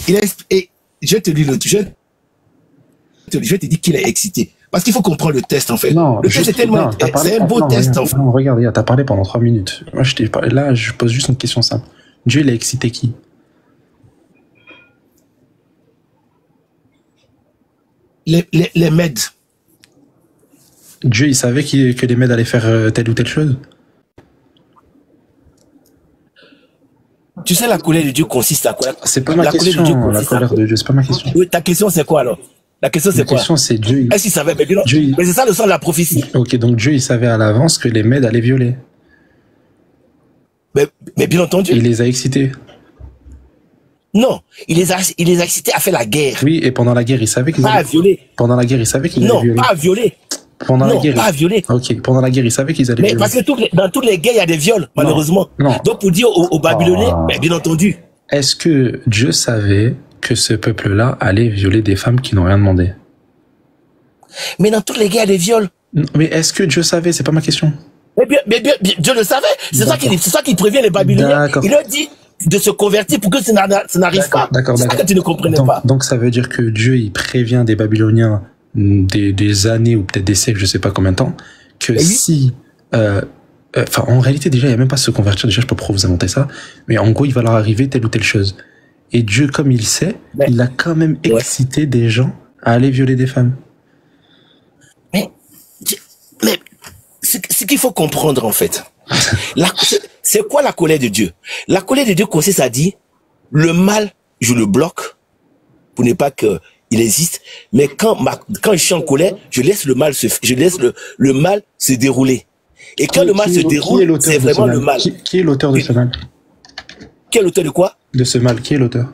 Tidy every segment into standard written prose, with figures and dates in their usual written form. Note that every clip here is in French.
Et je te dis je te dis qu'il est excité. Parce qu'il faut comprendre le test, en fait. Non, le test est tellement... C'est un beau test, en fait. Non, regarde, t'as parlé pendant 3 minutes. Moi, je t'ai parlé. Là, je pose juste une question simple. Dieu, il a excité qui? Les Mèdes. Dieu, il savait que les Mèdes allaient faire telle ou telle chose? Tu sais, la colère de Dieu consiste à quoi? C'est pas ma question, la colère de Dieu, c'est pas ma question. Oui, ta question, c'est quoi, alors? La question, c'est quoi? La question, c'est Dieu. Est-ce qu'il savait? Mais c'est ça le sens de la prophétie. Ok, donc Dieu, il savait à l'avance que les Mèdes allaient violer. Mais bien entendu. Il les a excités. Non, il les a excités à faire la guerre. Oui, et pendant la guerre, il savait qu'ils allaient... Pas à violer. Pendant la guerre, il savait qu'ils allaient violer. Non, pas à violer. Pendant la guerre, pas à violer. Ok, pendant la guerre, il savait qu'ils allaient violer. Mais parce que dans toutes les guerres, il y a des viols, malheureusement. Non. Donc, pour dire aux Babyloniens, bien entendu. Est-ce que Dieu savait que ce peuple-là allait violer des femmes qui n'ont rien demandé? Mais dans toutes les guerres, il y a des viols. Mais est-ce que Dieu savait? C'est pas ma question. Mais bien, Dieu le savait. C'est ça qu'il prévient les Babyloniens. Il leur dit de se convertir pour que ça n'arrive pas. D'accord. C'est ça que tu ne comprenais pas. Donc ça veut dire que Dieu, il prévient des Babyloniens des années ou peut-être des siècles, je sais pas combien de temps, que si... Enfin, en réalité, déjà, il n'y a même pas à se convertir. Déjà, je sais pas pourquoi vous inventez ça. Mais en gros, il va leur arriver telle ou telle chose. Et Dieu, comme il sait, il a quand même excité des gens à aller violer des femmes. Mais ce qu'il faut comprendre, en fait, c'est quoi la colère de Dieu? La colère de Dieu consiste à dire, le mal, je le bloque pour ne pas qu'il existe, mais quand je suis en colère, je laisse le mal se dérouler. Et quand le mal se déroule, c'est vraiment le mal. Qui est l'auteur de ce mal? Qui est l'auteur de quoi? De ce mal, qui est l'auteur?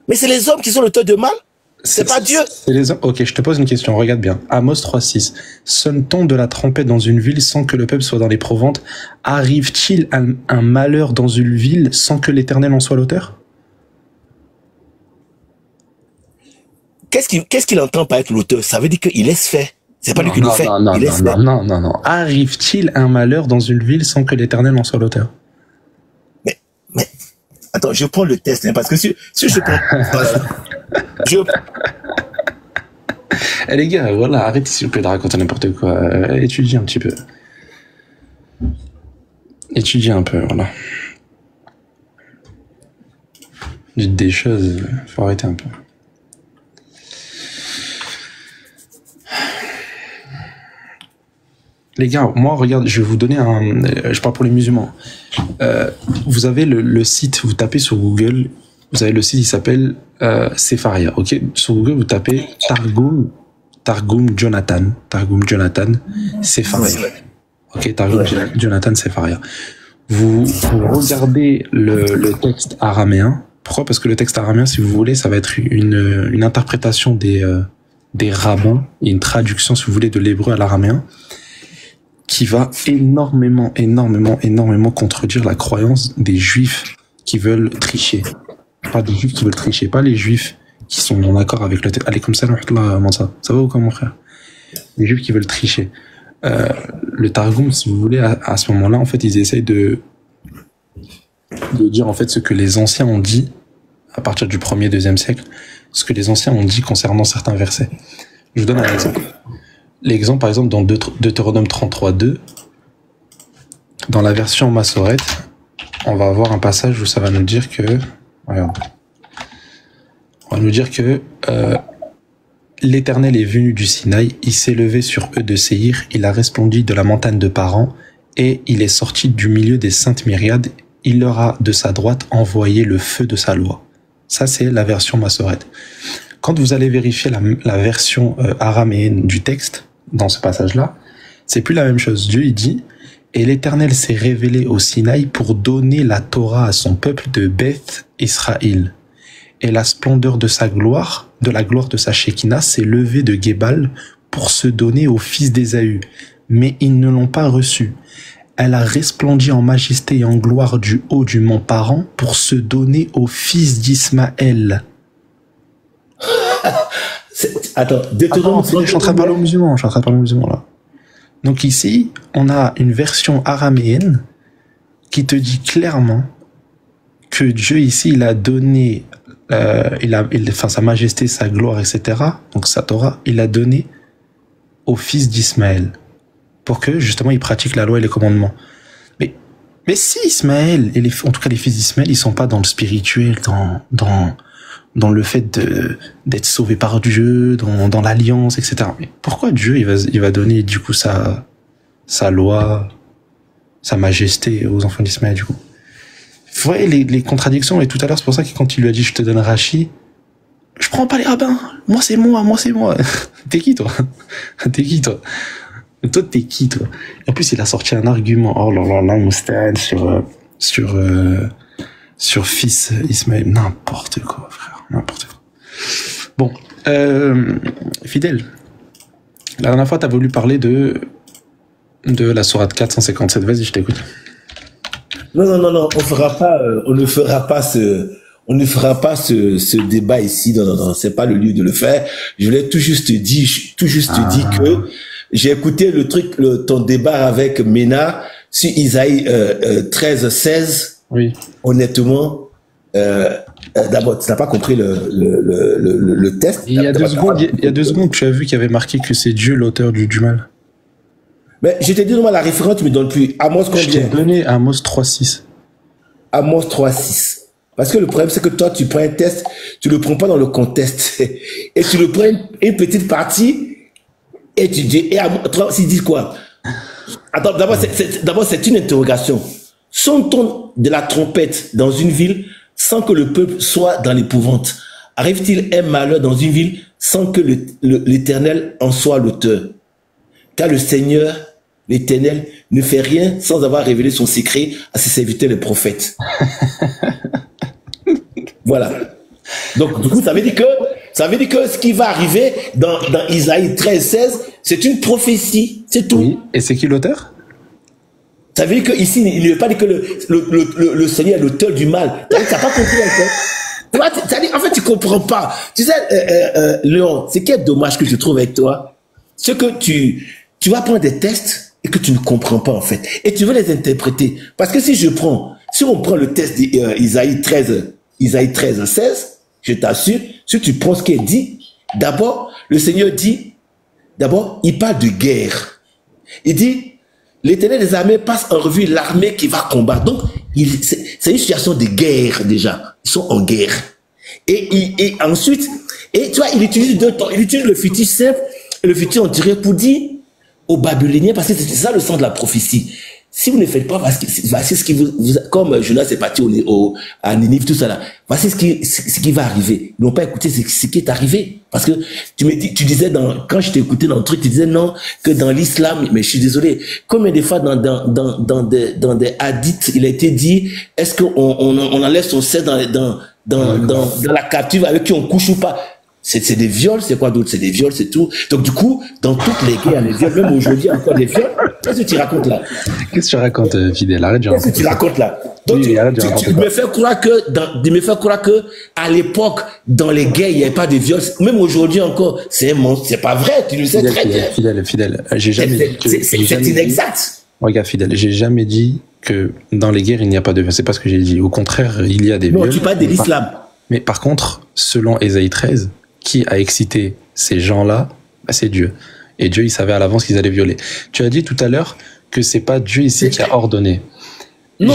Mais c'est les hommes qui sont l'auteur de mal. C'est pas Dieu. C'est les hommes. Ok, je te pose une question, regarde bien. Amos 3.6. Sonne-t-on de la trompette dans une ville sans que le peuple soit dans l'éprouvante? Arrive-t-il un malheur dans une ville sans que l'Éternel en soit l'auteur? Qu'est-ce qu'il entend par être l'auteur? Ça veut dire qu'il laisse faire. C'est pas lui qui le fait. Non. Arrive-t-il un malheur dans une ville sans que l'Éternel en soit l'auteur? Mais, attends, je prends le test, hein, parce que si je prends... Eh les gars, voilà, arrêtez s'il vous plaît de raconter n'importe quoi. Étudiez un petit peu. Étudiez un peu, voilà. Dites des choses, faut arrêter un peu. Les gars, moi, regarde, je vais vous donner je parle pour les musulmans. Vous avez le site, vous tapez sur Google, vous avez le site, il s'appelle Sefaria, ok? Sur Google, vous tapez Targum Jonathan, Sefaria. Ok, Targum Jonathan Sefaria. Vous regardez le texte araméen. Pourquoi? Parce que le texte araméen, si vous voulez, ça va être une interprétation des rabbins, et une traduction, si vous voulez, de l'hébreu à l'araméen, qui va énormément contredire la croyance des juifs qui veulent tricher. Pas des juifs qui veulent tricher, pas les juifs qui sont en accord avec le texte. Allez, comme ça, ça va ou quoi, mon frère? Les juifs qui veulent tricher. Le Targum, si vous voulez, à ce moment-là, en fait, ils essayent de dire, en fait, ce que les anciens ont dit, à partir du 1er, 2e siècle, ce que les anciens ont dit concernant certains versets. Je vous donne un exemple. L'exemple, par exemple, dans Deutéronome 33.2, dans la version Massorette, on va avoir un passage où ça va nous dire que... Regarde. On va nous dire que l'Éternel est venu du Sinaï, il s'est levé sur eux de Séhir, il a resplendi de la montagne de Paran, et il est sorti du milieu des saintes myriades, il leur a de sa droite envoyé le feu de sa loi. Ça, c'est la version Massorette. Quand vous allez vérifier la version araméenne du texte, dans ce passage-là, c'est plus la même chose. Dieu, il dit, et l'Éternel s'est révélé au Sinaï pour donner la Torah à son peuple de Beth Israël. Et la splendeur de sa gloire, de la gloire de sa Shekinah, s'est levée de Gébal pour se donner aux fils d'Ésaü. Mais ils ne l'ont pas reçue. Elle a resplendi en majesté et en gloire du haut du mont Paran pour se donner aux fils d'Ismaël. Attends, je suis en train de parler aux musulmans, là. Donc ici, on a une version araméenne qui te dit clairement que Dieu ici, il a donné enfin, sa majesté, sa gloire, etc., donc sa Torah, il l'a donné aux fils d'Ismaël pour que, justement, ils pratiquent la loi et les commandements. Mais si Ismaël, en tout cas les fils d'Ismaël, ils sont pas dans le spirituel, dans le fait d'être sauvé par Dieu, dans l'alliance, etc. Mais pourquoi Dieu, il va donner, du coup, sa loi, sa majesté aux enfants d'Ismaël, du coup? Vous voyez les contradictions, et tout à l'heure, c'est pour ça que quand il lui a dit, je te donne Rachi, je prends pas les rabbins, moi c'est moi. T'es qui, toi? Toi, t'es qui, toi? En plus, il a sorti un argument, oh là là, Moustad, sur fils Ismaël. N'importe quoi, frère. N'importe quoi. Bon, Fidèle, la dernière fois, t'as voulu parler de la sourate 457. Vas-y, je t'écoute. Non, on ne fera pas ce débat ici. Non, c'est pas le lieu de le faire. Je voulais tout juste dire que j'ai écouté ton débat avec Mena sur Isaïe 13-16. Oui. Honnêtement, d'abord, tu n'as pas compris le test. Il y a 2 secondes, tu as vu qu'il y avait marqué que c'est Dieu l'auteur du mal. Mais je t'ai dit, la référence, tu me donnes plus. Amos combien? Je t'ai donné Amos 3.6. Amos 3.6. Parce que le problème, c'est que toi, tu prends un test, tu le prends pas dans le contexte. Et tu le prends une petite partie, et tu dis, et Amos 3.6 dit quoi? Attends, d'abord, c'est une interrogation. Sonne-t-on de la trompette dans une ville sans que le peuple soit dans l'épouvante? Arrive-t-il un malheur dans une ville sans que l'Éternel en soit l'auteur? Car le Seigneur, l'Éternel, ne fait rien sans avoir révélé son secret à ses serviteurs les prophètes. Voilà. Donc, du coup, ça veut dire que ce qui va arriver dans Isaïe 13-16, c'est une prophétie, c'est tout. Oui. Et c'est qui l'auteur? Ça veut dire qu'ici, il ne veut pas dire que le Seigneur est l'auteur du mal. Tu n'as pas compris encore. En fait, tu ne comprends pas. Tu sais, Léon, ce qui est dommage que je trouve avec toi, c'est que tu vas prendre des tests et que tu ne comprends pas, en fait. Et tu veux les interpréter. Parce que si on prend le test d'Isaïe 13-16, je t'assure, si tu prends ce qui est dit, d'abord, le Seigneur dit, il parle de guerre. Il dit, l'Éternel des armées passe en revue l'armée qui va combattre. Donc, c'est une situation de guerre déjà. Ils sont en guerre. Et ensuite, tu vois, il utilise 2 temps. Il utilise le futur simple et le futur entier pour dire aux Babyloniens, parce que c'est ça le sens de la prophétie. Si vous ne faites pas, voici ce qui vous comme Jonas est parti à Ninive, tout ça là, voici ce qui va arriver. Ils n'ont pas écouté ce qui est arrivé. Parce que tu disais quand je t'ai écouté dans le truc, tu disais non, que dans l'islam, mais je suis désolé, combien de fois dans des hadiths, il a été dit, est-ce qu'on enlève son sein dans la captive avec qui on couche ou pas? C'est des viols, c'est quoi d'autre? C'est des viols, c'est tout. Donc du coup, dans toutes les guerres, les viols, même aujourd'hui, encore des viols. Qu'est-ce que tu racontes là? Qu'est-ce que tu racontes, Fidèle? Arrête de raconter. Qu'est-ce que tu racontes là? Donc oui, tu me fais croire que à l'époque, dans les guerres, il n'y avait pas de viols. Même aujourd'hui encore, c'est un monstre. C'est pas vrai, tu le sais très bien. Fidèle. J'ai jamais dit que... C'est inexact. Regarde, Fidèle, j'ai jamais dit que dans les guerres, il n'y a pas de viols. C'est pas ce que j'ai dit. Au contraire, il y a des viols. Non, tu parles de l'islam. Mais par contre, selon Ésaïe 13, qui a excité ces gens-là? C'est Dieu. Et Dieu, il savait à l'avance qu'ils allaient violer. Tu as dit tout à l'heure que c'est pas Dieu ici qui a ordonné. Non,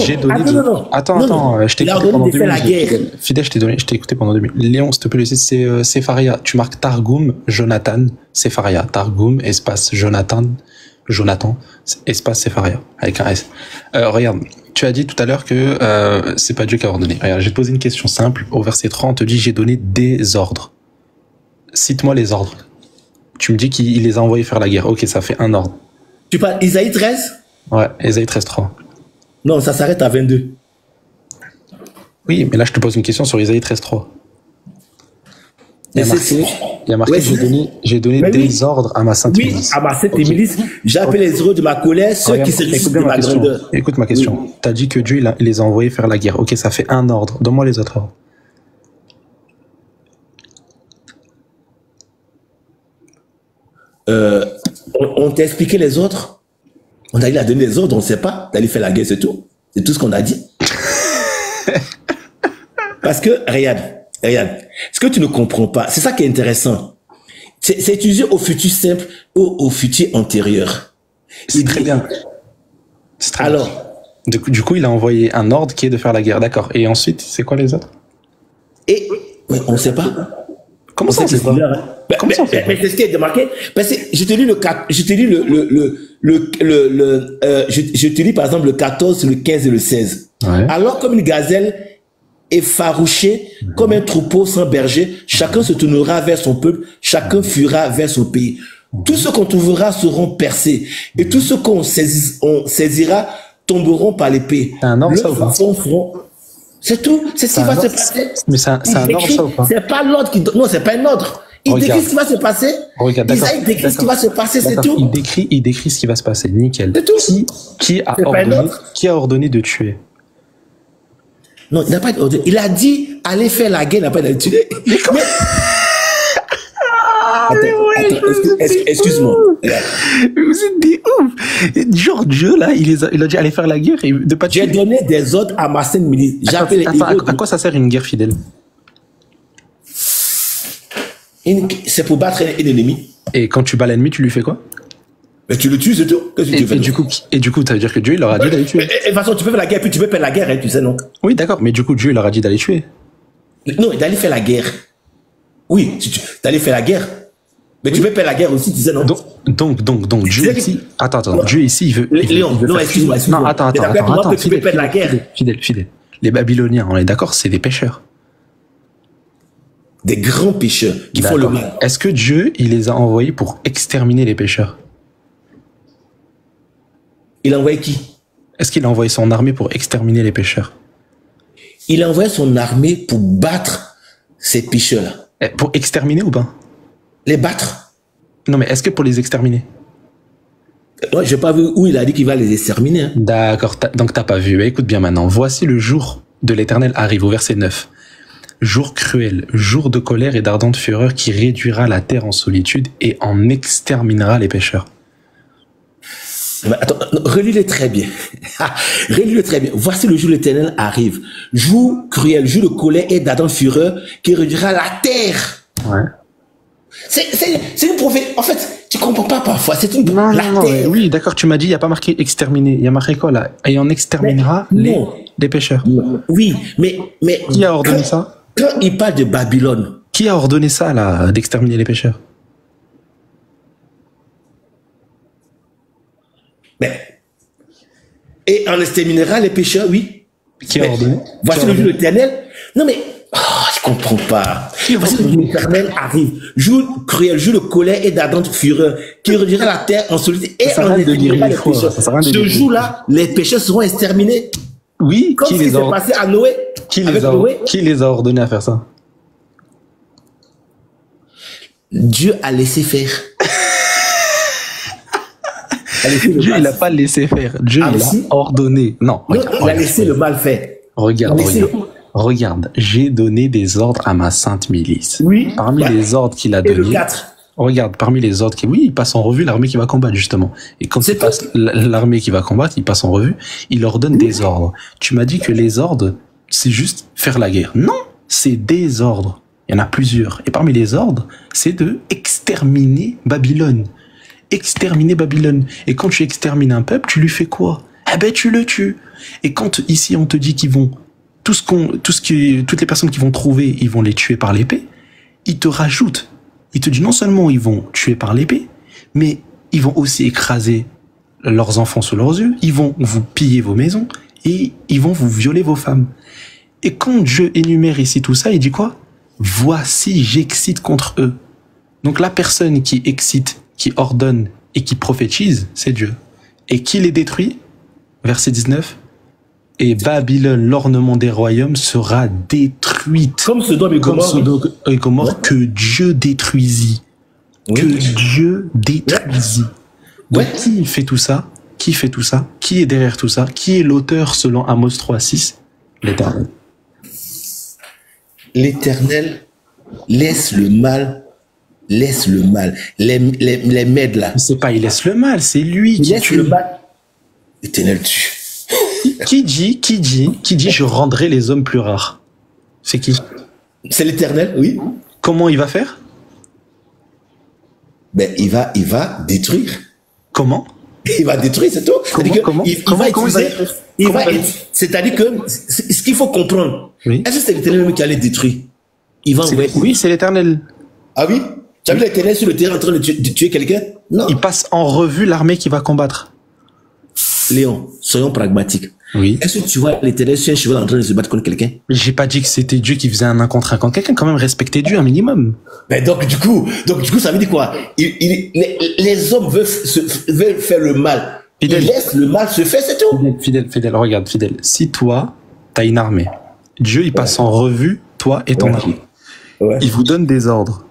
non. Attends, je t'ai écouté pendant 2 minutes. Fidèle, je t'ai écouté pendant 2 minutes. Léon, s'il te plaît, c'est Sepharia. Tu marques Targum, Jonathan, Sepharia. Targum, espace Jonathan, espace Sepharia, avec un S. Regarde, tu as dit tout à l'heure que c'est pas Dieu qui a ordonné. Regarde, je vais te poser une question simple. Au verset 3, on te dit, j'ai donné des ordres. Cite-moi les ordres. Tu me dis qu'il les a envoyés faire la guerre. Ok, ça fait un ordre. Tu parles Isaïe 13? Ouais, Isaïe 13.3. Non, ça s'arrête à 22. Oui, mais là, je te pose une question sur Isaïe 13.3. Il y a marqué j'ai donné des ordres à ma sainte milice. À ma sainte milice, j'ai appelé les héros de ma colère, ceux qui se réjouissent de ma grandeur. Écoute ma question. Oui. Tu as dit que Dieu il les a envoyés faire la guerre. Ok, ça fait un ordre. Donne-moi les autres ordres. On t'a expliqué les autres. On a donné les ordres, on ne sait pas. D'aller faire la guerre, c'est tout. C'est tout ce qu'on a dit. Parce que, regarde, Regarde, ce que tu ne comprends pas, c'est ça qui est intéressant. C'est utilisé au futur simple ou au futur antérieur. C'est très bien. C'est très Alors, bien. Du coup, il a envoyé un ordre qui est de faire la guerre. D'accord. Et ensuite, c'est quoi les autres? mais on ne sait pas. Comment ça, on sait pas? Comment ça, on sait pas? Mais c'est ce qui est démarqué. Parce que je te lis je te lis par exemple le 14, le 15 et le 16. Ouais. Alors comme une gazelle effarouchée, comme un troupeau sans berger, chacun se tournera vers son peuple, chacun fuira vers son pays. Tous ceux qu'on trouvera seront percés, et tous ceux qu'on saisira tomberont par l'épée. C'est un ordre, ça, ou pas? C'est tout, c'est ce qui va se passer. Mais c'est un ordre, ça, ou pas? C'est pas l'ordre qui... Non, c'est pas un ordre. Il décrit ce qui va se passer. Regarde, Isaïe décrit ce qui va se passer, c'est tout. Il décrit ce qui va se passer, nickel. C'est tout. Qui a ordonné de tuer? Non, il n'a pas ordonné. Il a dit, allez faire la guerre, il n'a pas dit tuer. Excuse-moi. Vous êtes des ouf. Genre Dieu là, il a dit aller faire la guerre et de pas tuer. J'ai donné des ordres à ma sainte milice. J'appelle les héros. À quoi ça sert une guerre fidèle? C'est pour battre un ennemi. Et quand tu bats l'ennemi, tu lui fais quoi? Mais tu le tues, c'est tout. Et du coup, ça veut dire que Dieu, il leur a dit d'aller tuer. De toute façon, tu peux faire la guerre, puis tu peux faire la guerre, hein, tu sais, non? Oui, d'accord, mais du coup, Dieu, il leur a dit d'aller tuer. Non, d'aller faire la guerre. Oui, d'aller faire la guerre. Mais tu peux faire la guerre aussi, tu sais, non? Donc, Dieu ici... Attends, Dieu ici, il veut... Léon, non, excuse-moi. Non, attends, tu peux faire la guerre. Fidèle. Les Babyloniens, on est d'accord, c'est des pécheurs. Des grands pécheurs qui font le mal. Est-ce que Dieu, il les a envoyés pour exterminer les pécheurs? Il a envoyé qui? Est-ce qu'il a envoyé son armée pour exterminer les pécheurs? Il a envoyé son armée pour battre ces pécheurs-là. Pour exterminer ou pas? Les battre. Non, mais est-ce que pour les exterminer? Moi, j'ai pas vu où il a dit qu'il va les exterminer. Hein. D'accord, donc t'as pas vu. Bah, écoute bien maintenant. Voici le jour de l'Éternel arrive, au verset 9. Jour cruel, jour de colère et d'ardente fureur qui réduira la terre en solitude et en exterminera les pécheurs. Mais attends, relis-le très bien. Relis-le très bien. Voici le jour de l'Éternel arrive. Jour cruel, jour de colère et d'ardente fureur qui réduira la terre. Ouais. C'est une prophétie. En fait, tu comprends pas parfois. C'est une non, oui, d'accord, tu m'as dit, il n'y a pas marqué exterminer. Il y a marqué quoi là? Et on exterminera les pécheurs. Oui, mais. Qui a ordonné ça? Quand il parle de Babylone. Qui a ordonné ça là, d'exterminer les pécheurs? Et on exterminera les pécheurs, oui. Qui a ordonné? Voici le jour de l'Éternel. Non mais, je comprends pas. Voici le jour de l'Éternel arrive. Jour cruel, jour de colère et d'ardente fureur, qui réduira la terre en solitude et on exterminera les pécheurs. Ce jour-là, les pécheurs seront exterminés. Oui, comme ce qui s'est passé à Noé. Qui les a ordonnés à faire ça? Dieu a laissé faire. Dieu, il n'a pas laissé faire. Dieu, il a ordonné. Non, il a laissé le mal faire. Regarde. J'ai donné des ordres à ma sainte milice. Oui. Parmi les ordres qu'il a donnés. Regarde, parmi les ordres oui, il passe en revue l'armée qui va combattre, justement. Et quand il passe l'armée qui va combattre, il passe en revue, il leur donne des ordres. Tu m'as dit que les ordres, c'est juste faire la guerre. Non, c'est des ordres. Il y en a plusieurs. Et parmi les ordres, c'est de exterminer Babylone. Exterminer Babylone. Et quand tu extermines un peuple, tu lui fais quoi? Eh ben, tu le tues. Et quand ici, on te dit qu'ils vont, toutes les personnes qu'ils vont trouver, ils vont les tuer par l'épée, ils te rajoutent. Il te dit non seulement ils vont tuer par l'épée, mais ils vont aussi écraser leurs enfants sous leurs yeux, ils vont vous piller vos maisons et ils vont vous violer vos femmes. Et quand Dieu énumère ici tout ça, il dit quoi? Voici, j'excite contre eux. Donc la personne qui excite, qui ordonne et qui prophétise, c'est Dieu. Et qui les détruit? Verset 19. Et Babylone, l'ornement des royaumes, sera détruite. Comme Sodome et Gomorrhe, que Dieu détruisit. Oui. Que Dieu détruisit. Donc, qui fait tout ça? Qui fait tout ça? Qui est derrière tout ça? Qui est l'auteur selon Amos 3:6? L'Éternel. L'Éternel laisse le mal. Laisse le mal. Les Mèdes là. C'est pas il laisse le mal, c'est lui qui laisse le mal. L'Éternel tue. Qui dit je rendrai les hommes plus rares? C'est qui? C'est l'Éternel, oui. Comment il va faire? Ben, il va détruire. Comment? Il va détruire, c'est tout. C'est-à-dire que ce qu'il faut comprendre, oui. Est-ce que c'est l'Éternel même qui allait détruire? Il va envoyer. Oui, c'est l'Éternel. Ah oui? Tu as vu l'Éternel sur le terrain en train de tuer quelqu'un? Non. Il passe en revue l'armée qui va combattre. Léon, soyons pragmatiques. Oui. Est-ce que tu vois l'Éternel sur un cheval en train de se battre contre quelqu'un? J'ai pas dit que c'était Dieu qui faisait un 1 contre 1 contre quelqu'un, quand même respecter Dieu un minimum. Ben donc du coup, ça veut dire quoi? Les hommes veulent faire le mal. Fidèle. Ils laissent le mal se faire, c'est tout. Fidèle, regarde, fidèle. Si toi, t'as une armée, Dieu, il passe en revue toi et ton armée. Ouais. Il vous donne des ordres.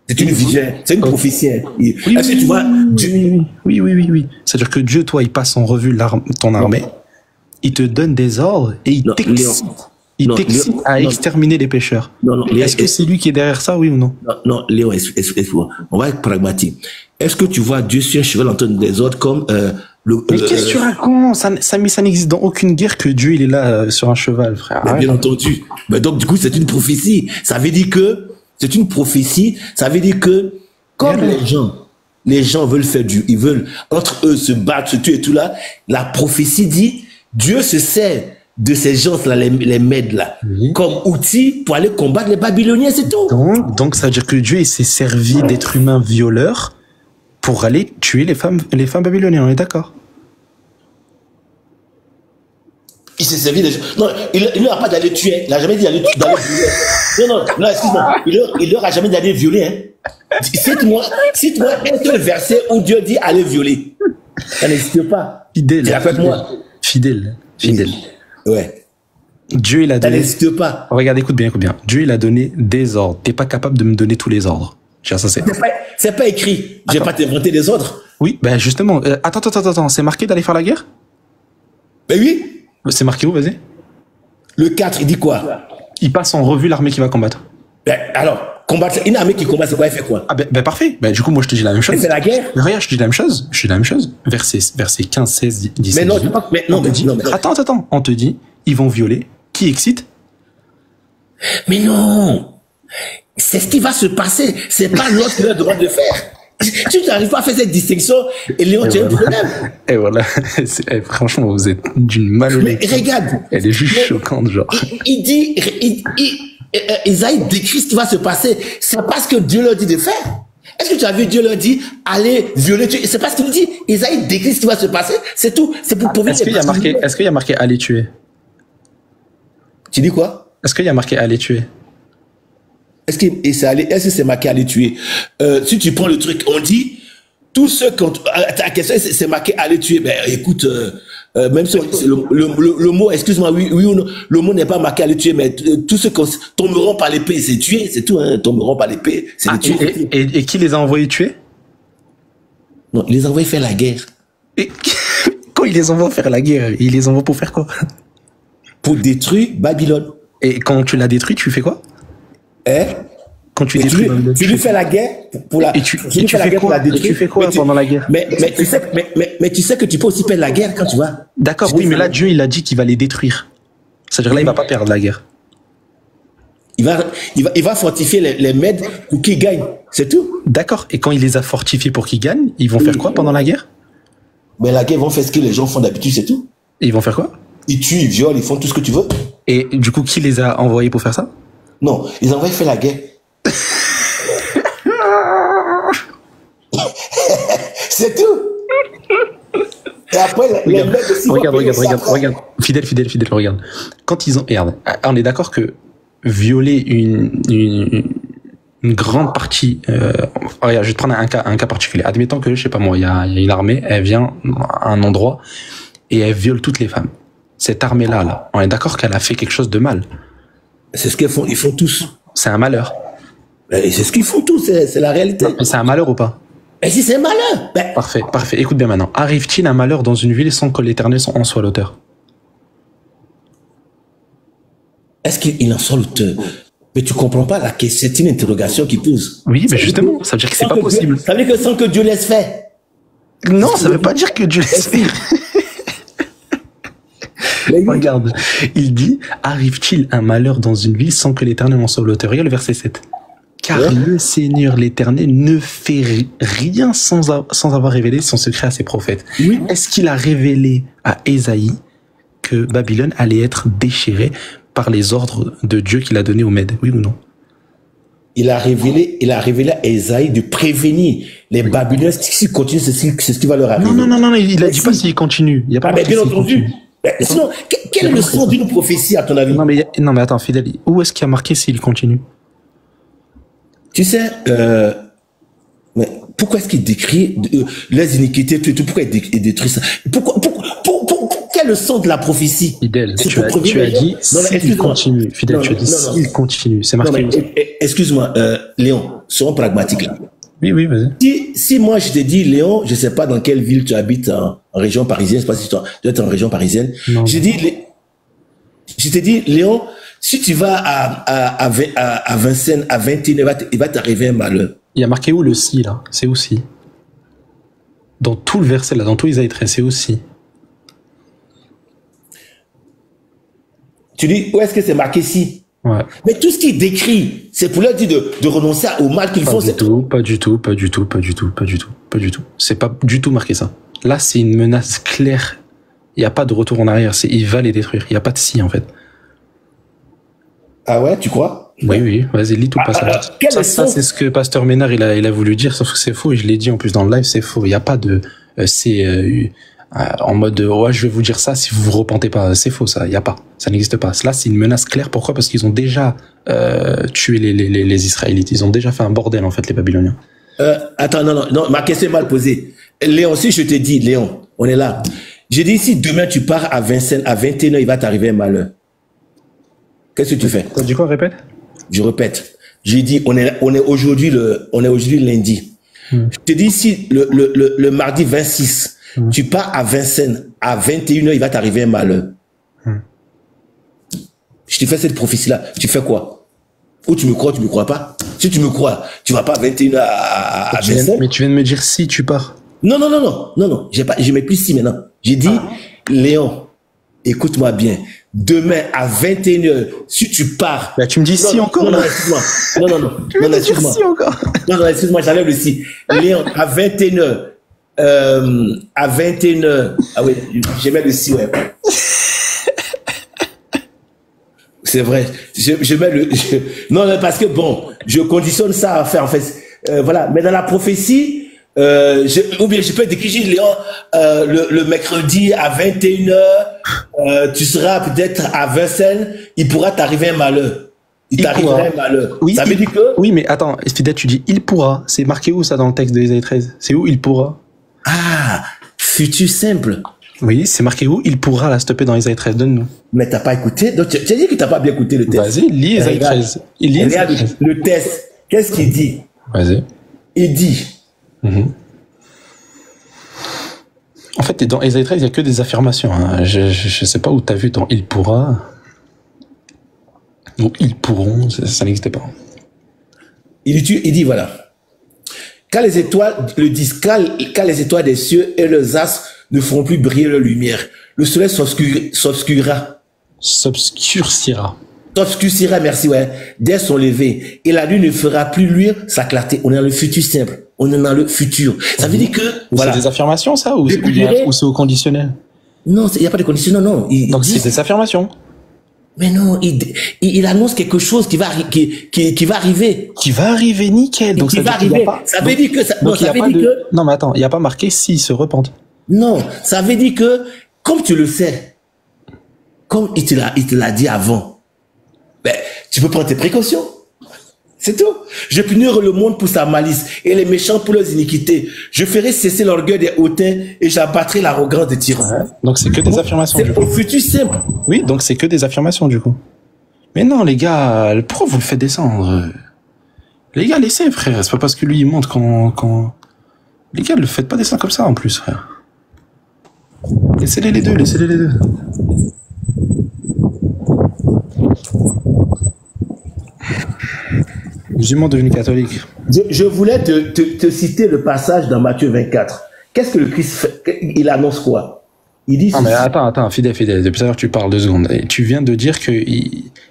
C'est une vision, c'est une prophétie. Oui, est-ce que tu vois? Oui. C'est-à-dire que Dieu, toi, il passe en revue ton armée, il te donne des ordres et il t'excite. Il t'excite à exterminer les pécheurs. Est-ce que c'est lui qui est derrière ça, oui ou non? Non, Léon, excuse-moi. On va être pragmatique. Est-ce que tu vois Dieu sur un cheval en train de des ordres comme mais qu'est-ce que tu racontes? Ça n'existe dans aucune guerre que Dieu il est là sur un cheval, frère. Mais bien entendu. Mais donc du coup, c'est une prophétie. Ça veut dire que c'est une prophétie. Ça veut dire que comme les gens veulent faire ils veulent entre eux se battre, se tuer et tout là. La prophétie dit Dieu se sert de ces gens-là, les Mèdes là, comme outil pour aller combattre les Babyloniens, c'est tout. Donc ça veut dire que Dieu il s'est servi d'êtres humains violeurs pour aller tuer les femmes babyloniennes, on est d'accord? Il s'est servi des gens. Non, il leur a pas d'aller tuer. Il n'a jamais dit d'aller violer. Non, excuse-moi. Il leur a jamais d'aller violer. Hein. Cite-moi un verset où Dieu dit aller violer. Ça n'existe pas. Fidèle. Ouais. Dieu, il a donné. Ça n'existe pas. Regarde, écoute bien. Dieu, il a donné des ordres. T'es pas capable de me donner tous les ordres. Ça, c'est pas écrit. Je vais pas t'inventer des ordres. Oui, ben justement. Attends. C'est marqué d'aller faire la guerre? Ben oui. C'est marqué où, vas-y? Le 4, il dit quoi? Il passe en revue l'armée qui va combattre. Ben alors, combattre, une armée qui combat, c'est quoi? Elle fait quoi? Ah ben parfait. Ben du coup, moi je te dis la même chose. Elle fait la guerre? Mais regarde, je te dis la même chose. Verset 15, 16, 17. Mais non, Attends. On te dit, ils vont violer. Qui excite? Mais non! C'est ce qui va se passer. C'est pas l'autre qui a le droit de le faire. Tu n'arrives pas à faire cette distinction, et Léon, tu as un problème. Et voilà. Franchement, vous êtes d'une malhonnêteté. Mais regarde. Elle est juste choquante, genre. Isaïe décrit ce qui va se passer. C'est pas ce que Dieu leur dit de faire. Est-ce que tu as vu Dieu leur dit, allez violer, tuer? C'est pas ce qu'il dit. Isaïe décrit ce qui va se passer. C'est tout. C'est pour prouver. Est-ce qu'il y a marqué aller tuer? Tu dis quoi? Est-ce qu'il y a marqué aller tuer? Est-ce que c'est marqué aller tuer? Si tu prends le truc, on dit, tous ceux ta question, c'est marqué aller tuer. Ben, écoute, même si le mot, excuse-moi, oui ou non, le mot n'est pas marqué aller tuer, mais tous ceux qui tomberont par l'épée, c'est tuer, c'est tout, hein, tomberont par l'épée, c'est les tuer. Et qui les a envoyés tuer? Non, ils les envoient faire la guerre. Et quand ils les envoient faire la guerre, ils les envoient pour faire quoi? Pour détruire Babylone. Et quand tu l'as détruit, tu fais quoi? Quand tu détruis Babylone, tu lui fais la guerre pour la. Et tu fais quoi pendant la guerre? Mais tu sais que tu peux aussi perdre la guerre quand tu vas. D'accord, oui, mais là Dieu il a dit qu'il va les détruire. C'est-à-dire là il va pas perdre la guerre. Il va fortifier les Mèdes pour qu'ils gagnent, c'est tout. D'accord. Et quand il les a fortifiés pour qu'ils gagnent, ils vont faire quoi pendant la guerre? Mais la guerre, ils vont faire ce que les gens font d'habitude, c'est tout. Et ils vont faire quoi? Ils tuent, ils violent, ils font tout ce que tu veux. Et du coup, qui les a envoyés pour faire ça? Non, ils envoient faire la guerre. C'est tout. Et après, les Mèdes aussi. Regarde. Fidèle, regarde. Quand ils ont. Regarde, on est d'accord que violer une grande partie. Regarde, je vais te prendre un cas particulier. Admettons que, je sais pas moi, il y a une armée, elle vient à un endroit et elle viole toutes les femmes. Cette armée-là, on est d'accord qu'elle a fait quelque chose de mal. C'est ce qu'ils font, ils font tous. C'est un malheur. C'est ce qu'ils font tous, c'est la réalité. C'est un malheur ou pas? Mais si c'est un malheur. Parfait. Écoute bien maintenant. Arrive-t-il un malheur dans une ville sans que l'Éternel en soit l'auteur? Est-ce qu'il en soit l'auteur? Mais tu comprends pas c'est une interrogation qui pose. Oui, mais justement, ça veut dire que c'est pas possible. Ça veut dire que sans que Dieu laisse faire. Non, ça veut pas dire que Dieu laisse faire. Mais oui. Regarde, il dit, arrive-t-il un malheur dans une ville sans que l'Éternel en soit l'auteur? Regarde le verset 7. Car Ouais. le Seigneur, l'Éternel, ne fait rien sans avoir révélé son secret à ses prophètes. Oui. Est-ce qu'il a révélé à Ésaïe que Babylone allait être déchirée par les ordres de Dieu qu'il a donnés aux Mèdes? Oui ou non? Il a révélé à Esaïe de prévenir les Babyloniens. S'ils continuent, c'est ce qui va leur arriver. Non, il a Mais dit si. pas s'il continue. Il y a pas Ah, mais marqué bien s'il entendu. continue. Mais sinon, quel est le sens d'une prophétie, à ton avis? Non mais attends, Fidèle, où est-ce qu'il y a marqué s'il continue? Tu sais, mais pourquoi est-ce qu'il décrit les iniquités, tout, pourquoi il détruit ça? Quel est le sens de la prophétie? Fidèle, C'est tu pour as prévenir les dit gens. Non, mais s'il excuse-moi. continue. Fidèle, Non, tu as dit non, non. s'il continue. C'est Non, marqué où? mais, excuse-moi, Léon, soyons pragmatiques là. Oui, vas-y. Si moi je te dis, Léon, je sais pas dans quelle ville tu habites en région parisienne, je sais pas si tu dois être en région parisienne. Non. Je te dis, Léon, si tu vas à Vincennes à 21h, il va t'arriver un malheur. Il y a marqué où le si, là? C'est aussi. Dans tout le verset, là, dans tout Isaïe 13, c'est aussi. Tu dis, où est-ce que c'est marqué si? Ouais. Mais tout ce qu'il décrit, c'est pour leur dire de renoncer au mal qu'ils font. Pas du tout. C'est pas du tout marqué ça. Là, c'est une menace claire. Il n'y a pas de retour en arrière. Il va les détruire. Il n'y a pas de si, en fait. Ah ouais, tu crois? Oui. Vas-y, lis tout le passage. Ça, c'est ce que Pasteur Ménard, il a voulu dire, sauf que c'est faux. Et je l'ai dit en plus dans le live, c'est faux. Il n'y a pas de en mode ouais, je vais vous dire ça si vous vous repentez pas. C'est faux, ça. Il y a pas. Ça n'existe pas. Là, c'est une menace claire. Pourquoi? Parce qu'ils ont déjà tué les Israélites. Ils ont déjà fait un bordel, en fait, les Babyloniens. Attends, non, ma question est mal posée. Léon, si je te dis, Léon, on est là. J'ai dit, si demain tu pars à Vincennes, à 21h, il va t'arriver un malheur. Qu'est-ce que tu fais? T'as dit quoi, répète? Je répète. J'ai dit, on est aujourd'hui lundi. Je te dis, si le mardi 26, tu pars à Vincennes, à 21h, il va t'arriver un malheur. Je te fais cette prophétie-là. Tu fais quoi? Ou tu me crois, tu me crois pas? Si tu me crois, tu vas pas à 21h à Vincennes. Mais tu viens de me dire si tu pars. Non. Je mets plus si maintenant. J'ai dit, Léon, écoute-moi bien. Demain à 21h, si tu pars. Bah, tu me dis si encore. Non, excuse-moi. Non, excuse-moi. Si encore. Non, excuse-moi, j'enlève le si. Léon, à 21h, à 21h, ah oui, j'ai mis le si, ouais. C'est vrai. Je mets non, parce que bon, je conditionne ça à faire, en fait. Voilà. Mais dans la prophétie, ou bien je peux décrire Léon, le mercredi à 21h, tu seras peut-être à Vincennes, il pourra t'arriver un malheur. Il t'arrivera un malheur. Oui, ça veut dire que... Oui, mais attends, Fidèle, tu dis il pourra. C'est marqué où ça dans le texte de Isaïe 13? C'est où il pourra? Ah, futur simple. Oui, c'est marqué où il pourra, là, stopper dans Isaïe 13, donne-nous. Mais t'as pas écouté, donc tu as dit que t'as pas bien écouté le texte. Vas-y, lis Isaïe 13. Regarde le texte. Qu'est-ce qu'il dit? Vas-y. Il dit... En fait, dans Isaïe 13, il n'y a que des affirmations. Hein. Je sais pas où tu as vu dans il pourra. Ou ils pourront, ça n'existait pas. Il dit voilà. Quand les étoiles le disent, quand les étoiles des cieux et leurs astres ne feront plus briller leur lumière, le soleil s'obscurcira. S'obscurcira, merci, ouais, dès son lever. Et la lune ne fera plus luire sa clarté. On est dans le futur simple. On est dans le futur. Ça veut dire que, voilà. C'est des affirmations, ça, ou c'est au conditionnel? Non, il n'y a pas de condition, non. Donc c'est des affirmations. Mais non, il annonce quelque chose qui va arriver. Qui va arriver, nickel. Donc ça va arriver. Ça veut dire que, non, mais attends, il n'y a pas marqué s'ils se repentent. Non, ça veut dire que, comme tu le sais, comme il te l'a dit avant, ben, tu peux prendre tes précautions. C'est tout. Je punirai le monde pour sa malice et les méchants pour leurs iniquités. Je ferai cesser l'orgueil des hautains et j'abattrai l'arrogance des tyrans. Donc c'est que des affirmations. C'est au futur simple. Oui, donc c'est que des affirmations du coup. Mais non, les gars, pourquoi vous le faites descendre? Les gars, laissez, frère. C'est pas parce que lui il monte quand... Les gars, le faites pas descendre comme ça en plus, frère. Laissez-les les deux. Musulman devenu catholique. Je voulais te citer le passage dans Matthieu 24. Qu'est-ce que le Christ fait? Il annonce quoi? Il dit Non, mais ceci. attends, fidèle. Depuis tout à l'heure, tu parles 2 secondes. Et tu viens de dire que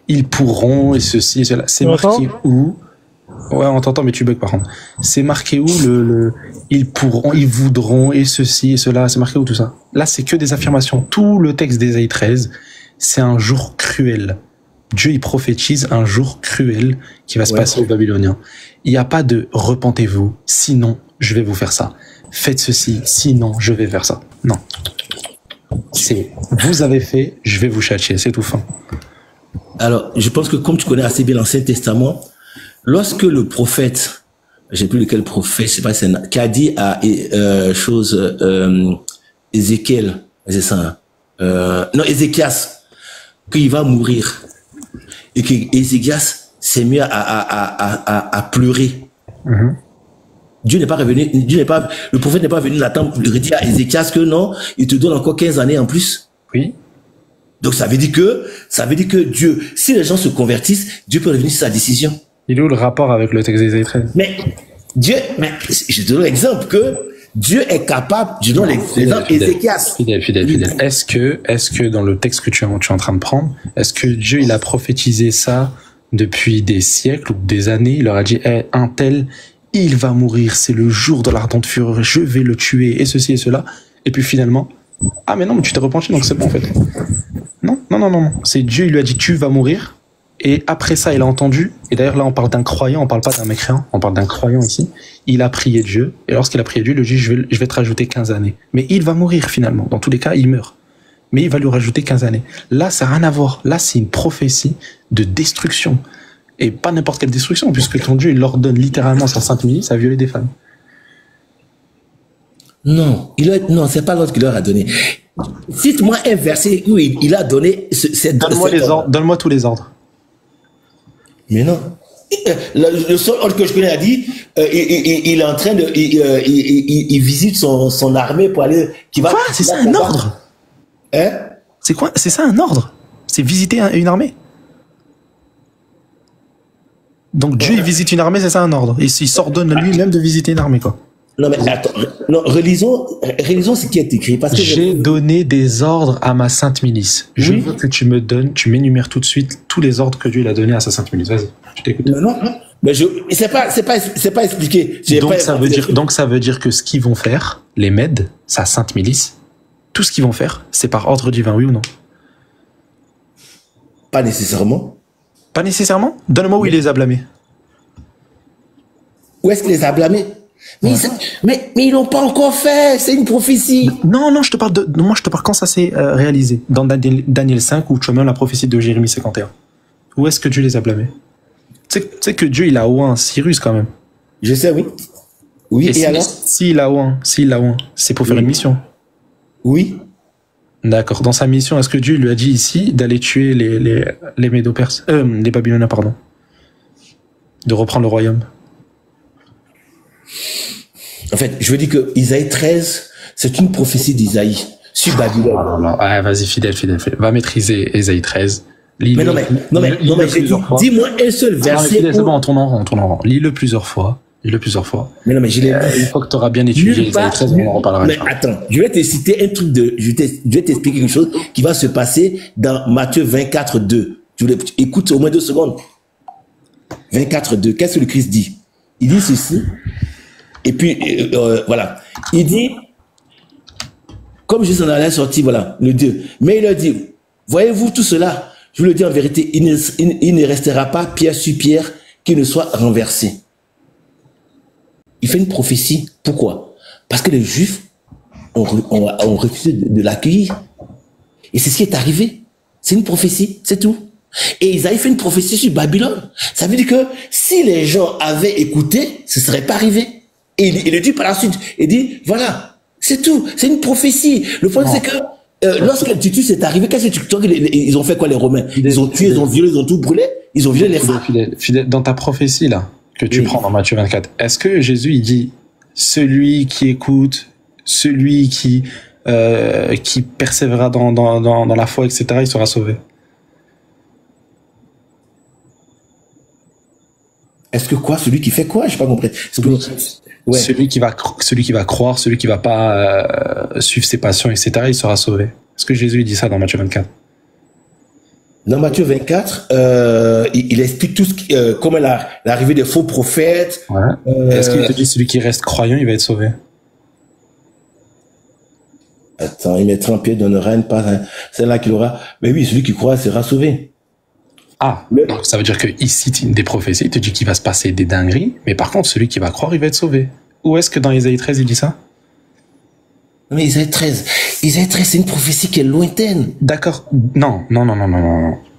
ils pourront et ceci et cela. C'est Tu m'entends? marqué où? Ouais, on t'entend, mais tu bugs par contre. C'est marqué où ils pourront, ils voudront et ceci et cela. C'est marqué où tout ça? Là, c'est que des affirmations. Tout le texte d'Ésaïe 13, c'est un jour cruel. Dieu, il prophétise un jour cruel qui va se Ouais. passer aux Babyloniens. Il n'y a pas de repentez-vous, sinon je vais vous faire ça. Faites ceci, sinon je vais faire ça. Non. C'est vous avez fait, je vais vous châtier, c'est tout fin. Alors, je pense que comme tu connais assez bien l'Ancien Testament, lorsque le prophète, j'ai plus lequel prophète, je sais pas, qui a dit à Ézéchiel, c'est ça, non, Ézéchias, qu'il va mourir et que Ézéchias s'est mis à pleurer. Dieu n'est pas revenu, le prophète n'est pas venu l'attendre, il dit à Ézéchias que non, il te donne encore 15 années en plus. Oui. Donc ça veut dire que Dieu, si les gens se convertissent, Dieu peut revenir sur sa décision. Il est où le rapport avec le texte d'Ésaïe 13? Mais je te donne l'exemple que Dieu est capable, je donne l'exemple Ézéchias. Fidèle. Est-ce que dans le texte que tu es en train de prendre, est-ce que Dieu, il a prophétisé ça depuis des siècles ou des années? Il leur a dit, un tel, il va mourir, c'est le jour de l'ardente fureur, je vais le tuer, et ceci et cela. Et puis finalement, ah mais non, mais tu t'es repenti, donc c'est bon en fait. Non. C'est Dieu, il lui a dit, tu vas mourir. Et après ça, il a entendu, et d'ailleurs là on parle d'un croyant, on parle pas d'un mécréant, on parle d'un croyant ici. Il a prié Dieu, et lorsqu'il a prié Dieu, il lui dit, je vais te rajouter 15 années. Mais il va mourir finalement, dans tous les cas, il meurt. Mais il va lui rajouter 15 années. Là, ça n'a rien à voir. Là, c'est une prophétie de destruction. Et pas n'importe quelle destruction, puisque quand Dieu il ordonne littéralement sa sainte milice à violer des femmes. Non, non, c'est pas l'ordre qu'il leur a donné. Cite-moi un verset où il a donné Donne-moi les ordres, donne-moi tous les ordres. Mais non. Le seul ordre que je connais a dit, il est en train de, il visite son armée pour aller, Quoi? C'est ça un ordre? Hein? C'est quoi? C'est ça un ordre? C'est visiter une armée? Donc Dieu il visite une armée, c'est ça un ordre? Et il s'ordonne lui-même de visiter une armée, quoi. Non, mais attends, non, relisons ce qui est écrit. Parce que J'ai donné des ordres à ma sainte milice. Je veux que tu m'énumères tout de suite tous les ordres que Dieu il a donnés à sa sainte milice. Vas-y, je t'écoute. Non. Mais c'est pas expliqué. Donc ça veut dire que ce qu'ils vont faire, les Mèdes, sa sainte milice, tout ce qu'ils vont faire, c'est par ordre divin, oui ou non? Pas nécessairement. Pas nécessairement? Donne-moi où il les a blâmés. Où est-ce qu'il les a blâmés? Mais ils l'ont pas encore fait, c'est une prophétie. Non, moi je te parle quand ça s'est réalisé. Dans Daniel 5, où tu as même la prophétie de Jérémie 51. Où est-ce que Dieu les a blâmés? Tu sais que Dieu, il a oint Cyrus quand même. Je sais, oui. Oui, et alors? S'il l'a oint, c'est pour faire une mission. Oui. D'accord. Dans sa mission, est-ce que Dieu lui a dit ici d'aller tuer les Médo-Perses, les Babyloniens, pardon, de reprendre le royaume? En fait, je veux dire que Isaïe 13, c'est une prophétie d'Isaïe sur Babylone. Ouais, vas-y, fidèle. Va maîtriser Ésaïe 13. Mais non, mais dis-moi un seul verset. C'est bon, on tourne en rond. Lis-le plusieurs fois. Mais non, mais je l'ai une fois que tu auras bien étudié Ésaïe 13, on en reparlera. Mais attends, je vais te citer un truc je vais t'expliquer quelque chose qui va se passer dans Matthieu 24, 2. Écoute au moins 2 secondes. 24, 2. Qu'est-ce que le Christ dit? Il dit ceci. Et puis, voilà. Il dit, comme Jésus en allait sortir, voilà, le 2. Mais il leur dit, voyez-vous tout cela? Je vous le dis en vérité, il ne restera pas pierre sur pierre qui ne soit renversé. Il fait une prophétie. Pourquoi? Parce que les Juifs ont refusé de l'accueillir. Et c'est ce qui est arrivé. C'est une prophétie, c'est tout. Et Isaïe fait une prophétie sur Babylone. Ça veut dire que si les gens avaient écouté, ce ne serait pas arrivé. Et il le dit par la suite. Il dit, voilà, c'est tout. C'est une prophétie. Le point, c'est que lorsque Titus est arrivé, qu'est-ce que tu crois qu'ils ont fait quoi les Romains? Ils ont tué, ils ont violé, ils ont tout brûlé. Ils ont violé les femmes. Fidèle, dans ta prophétie, là, que tu prends dans Matthieu 24, est-ce que Jésus, il dit, celui qui écoute, celui qui persévérera dans la foi, etc., il sera sauvé? Est-ce que quoi? Celui qui fait quoi? Je n'ai pas compris. Ouais. Celui qui va croire, celui qui va pas suivre ses passions, etc., il sera sauvé. Est-ce que Jésus il dit ça dans Matthieu 24? Dans Matthieu 24, il explique tout ce qui, comment l'arrivée des faux prophètes. Ouais. Est-ce qu'il te dit celui qui reste croyant, il va être sauvé? Attends, il mettra un pied dans le règne, pas c'est là qu'il aura. Mais oui, celui qui croit sera sauvé. Ah, donc ça veut dire qu'il cite des prophéties, il te dit qu'il va se passer des dingueries, mais par contre, celui qui va croire, il va être sauvé. Où est-ce que dans Isaïe 13, il dit ça? Mais Isaïe 13, c'est une prophétie qui est lointaine. D'accord. Non.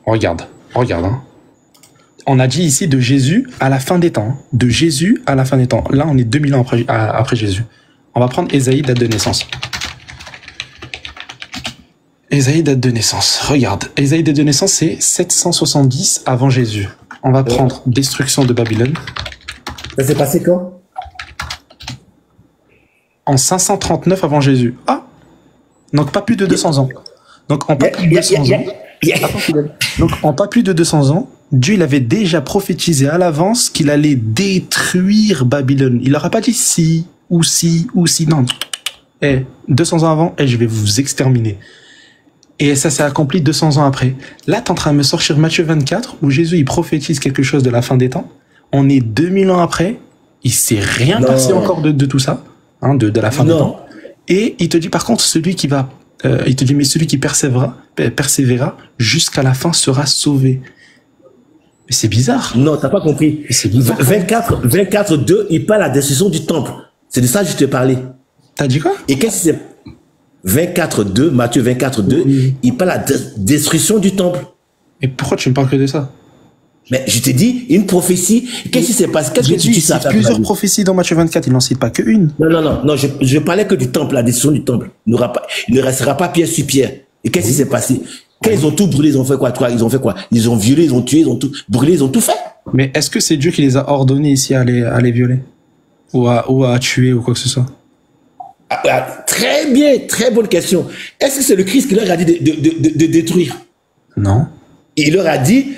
Regarde. Hein. On a dit ici de Jésus à la fin des temps. De Jésus à la fin des temps. Là, on est 2000 ans après Jésus. On va prendre Ésaïe, date de naissance. Ésaïe, date de naissance. Regarde. Ésaïe, date de naissance, c'est 770 avant Jésus. On va prendre destruction de Babylone. Ça s'est passé quand? En 539 avant Jésus. Ah! Donc pas plus de 200 ans. Donc en pas plus de 200 ans. Donc en pas plus de 200 ans, Dieu il avait déjà prophétisé à l'avance qu'il allait détruire Babylone. Il n'aura pas dit si, ou si, non. 200 ans avant, je vais vous exterminer. Et ça s'est accompli 200 ans après. Là, t'es en train de me sortir Matthieu 24, où Jésus il prophétise quelque chose de la fin des temps. On est 2000 ans après, il s'est rien passé encore de tout ça. De la fin des temps. Et il te dit par contre celui qui va il te dit mais celui qui persévérera jusqu'à la fin sera sauvé. Mais c'est bizarre. Non, t'as pas compris. C'est bizarre. 24:2, il parle de la destruction du temple. C'est de ça que je te parlais. T'as dit quoi? Et qu'est-ce que c'est? 24:2, Matthieu 24:2, il parle de la destruction du temple. Et pourquoi tu me parles que de ça? Mais je t'ai dit, une prophétie, qu'est-ce qui s'est passé? Qu'est-ce que tu dis ça? Plusieurs prophéties dans Matthieu 24, il n'en cite pas qu'une. Non, je parlais que du temple, la destruction du temple. Il ne restera pas pierre sur pierre. Et qu'est-ce qui s'est passé? Quand ils ont tout brûlé, ils ont fait quoi? Ils ont fait quoi? Ils ont violé, ils ont tué, ils ont tout brûlé, ils ont tout fait. Mais est-ce que c'est Dieu qui les a ordonnés ici à les violer? Ou à tuer ou quoi que ce soit? Très bien, très bonne question. Est-ce que c'est le Christ qui leur a dit de détruire? Non. Il leur a dit,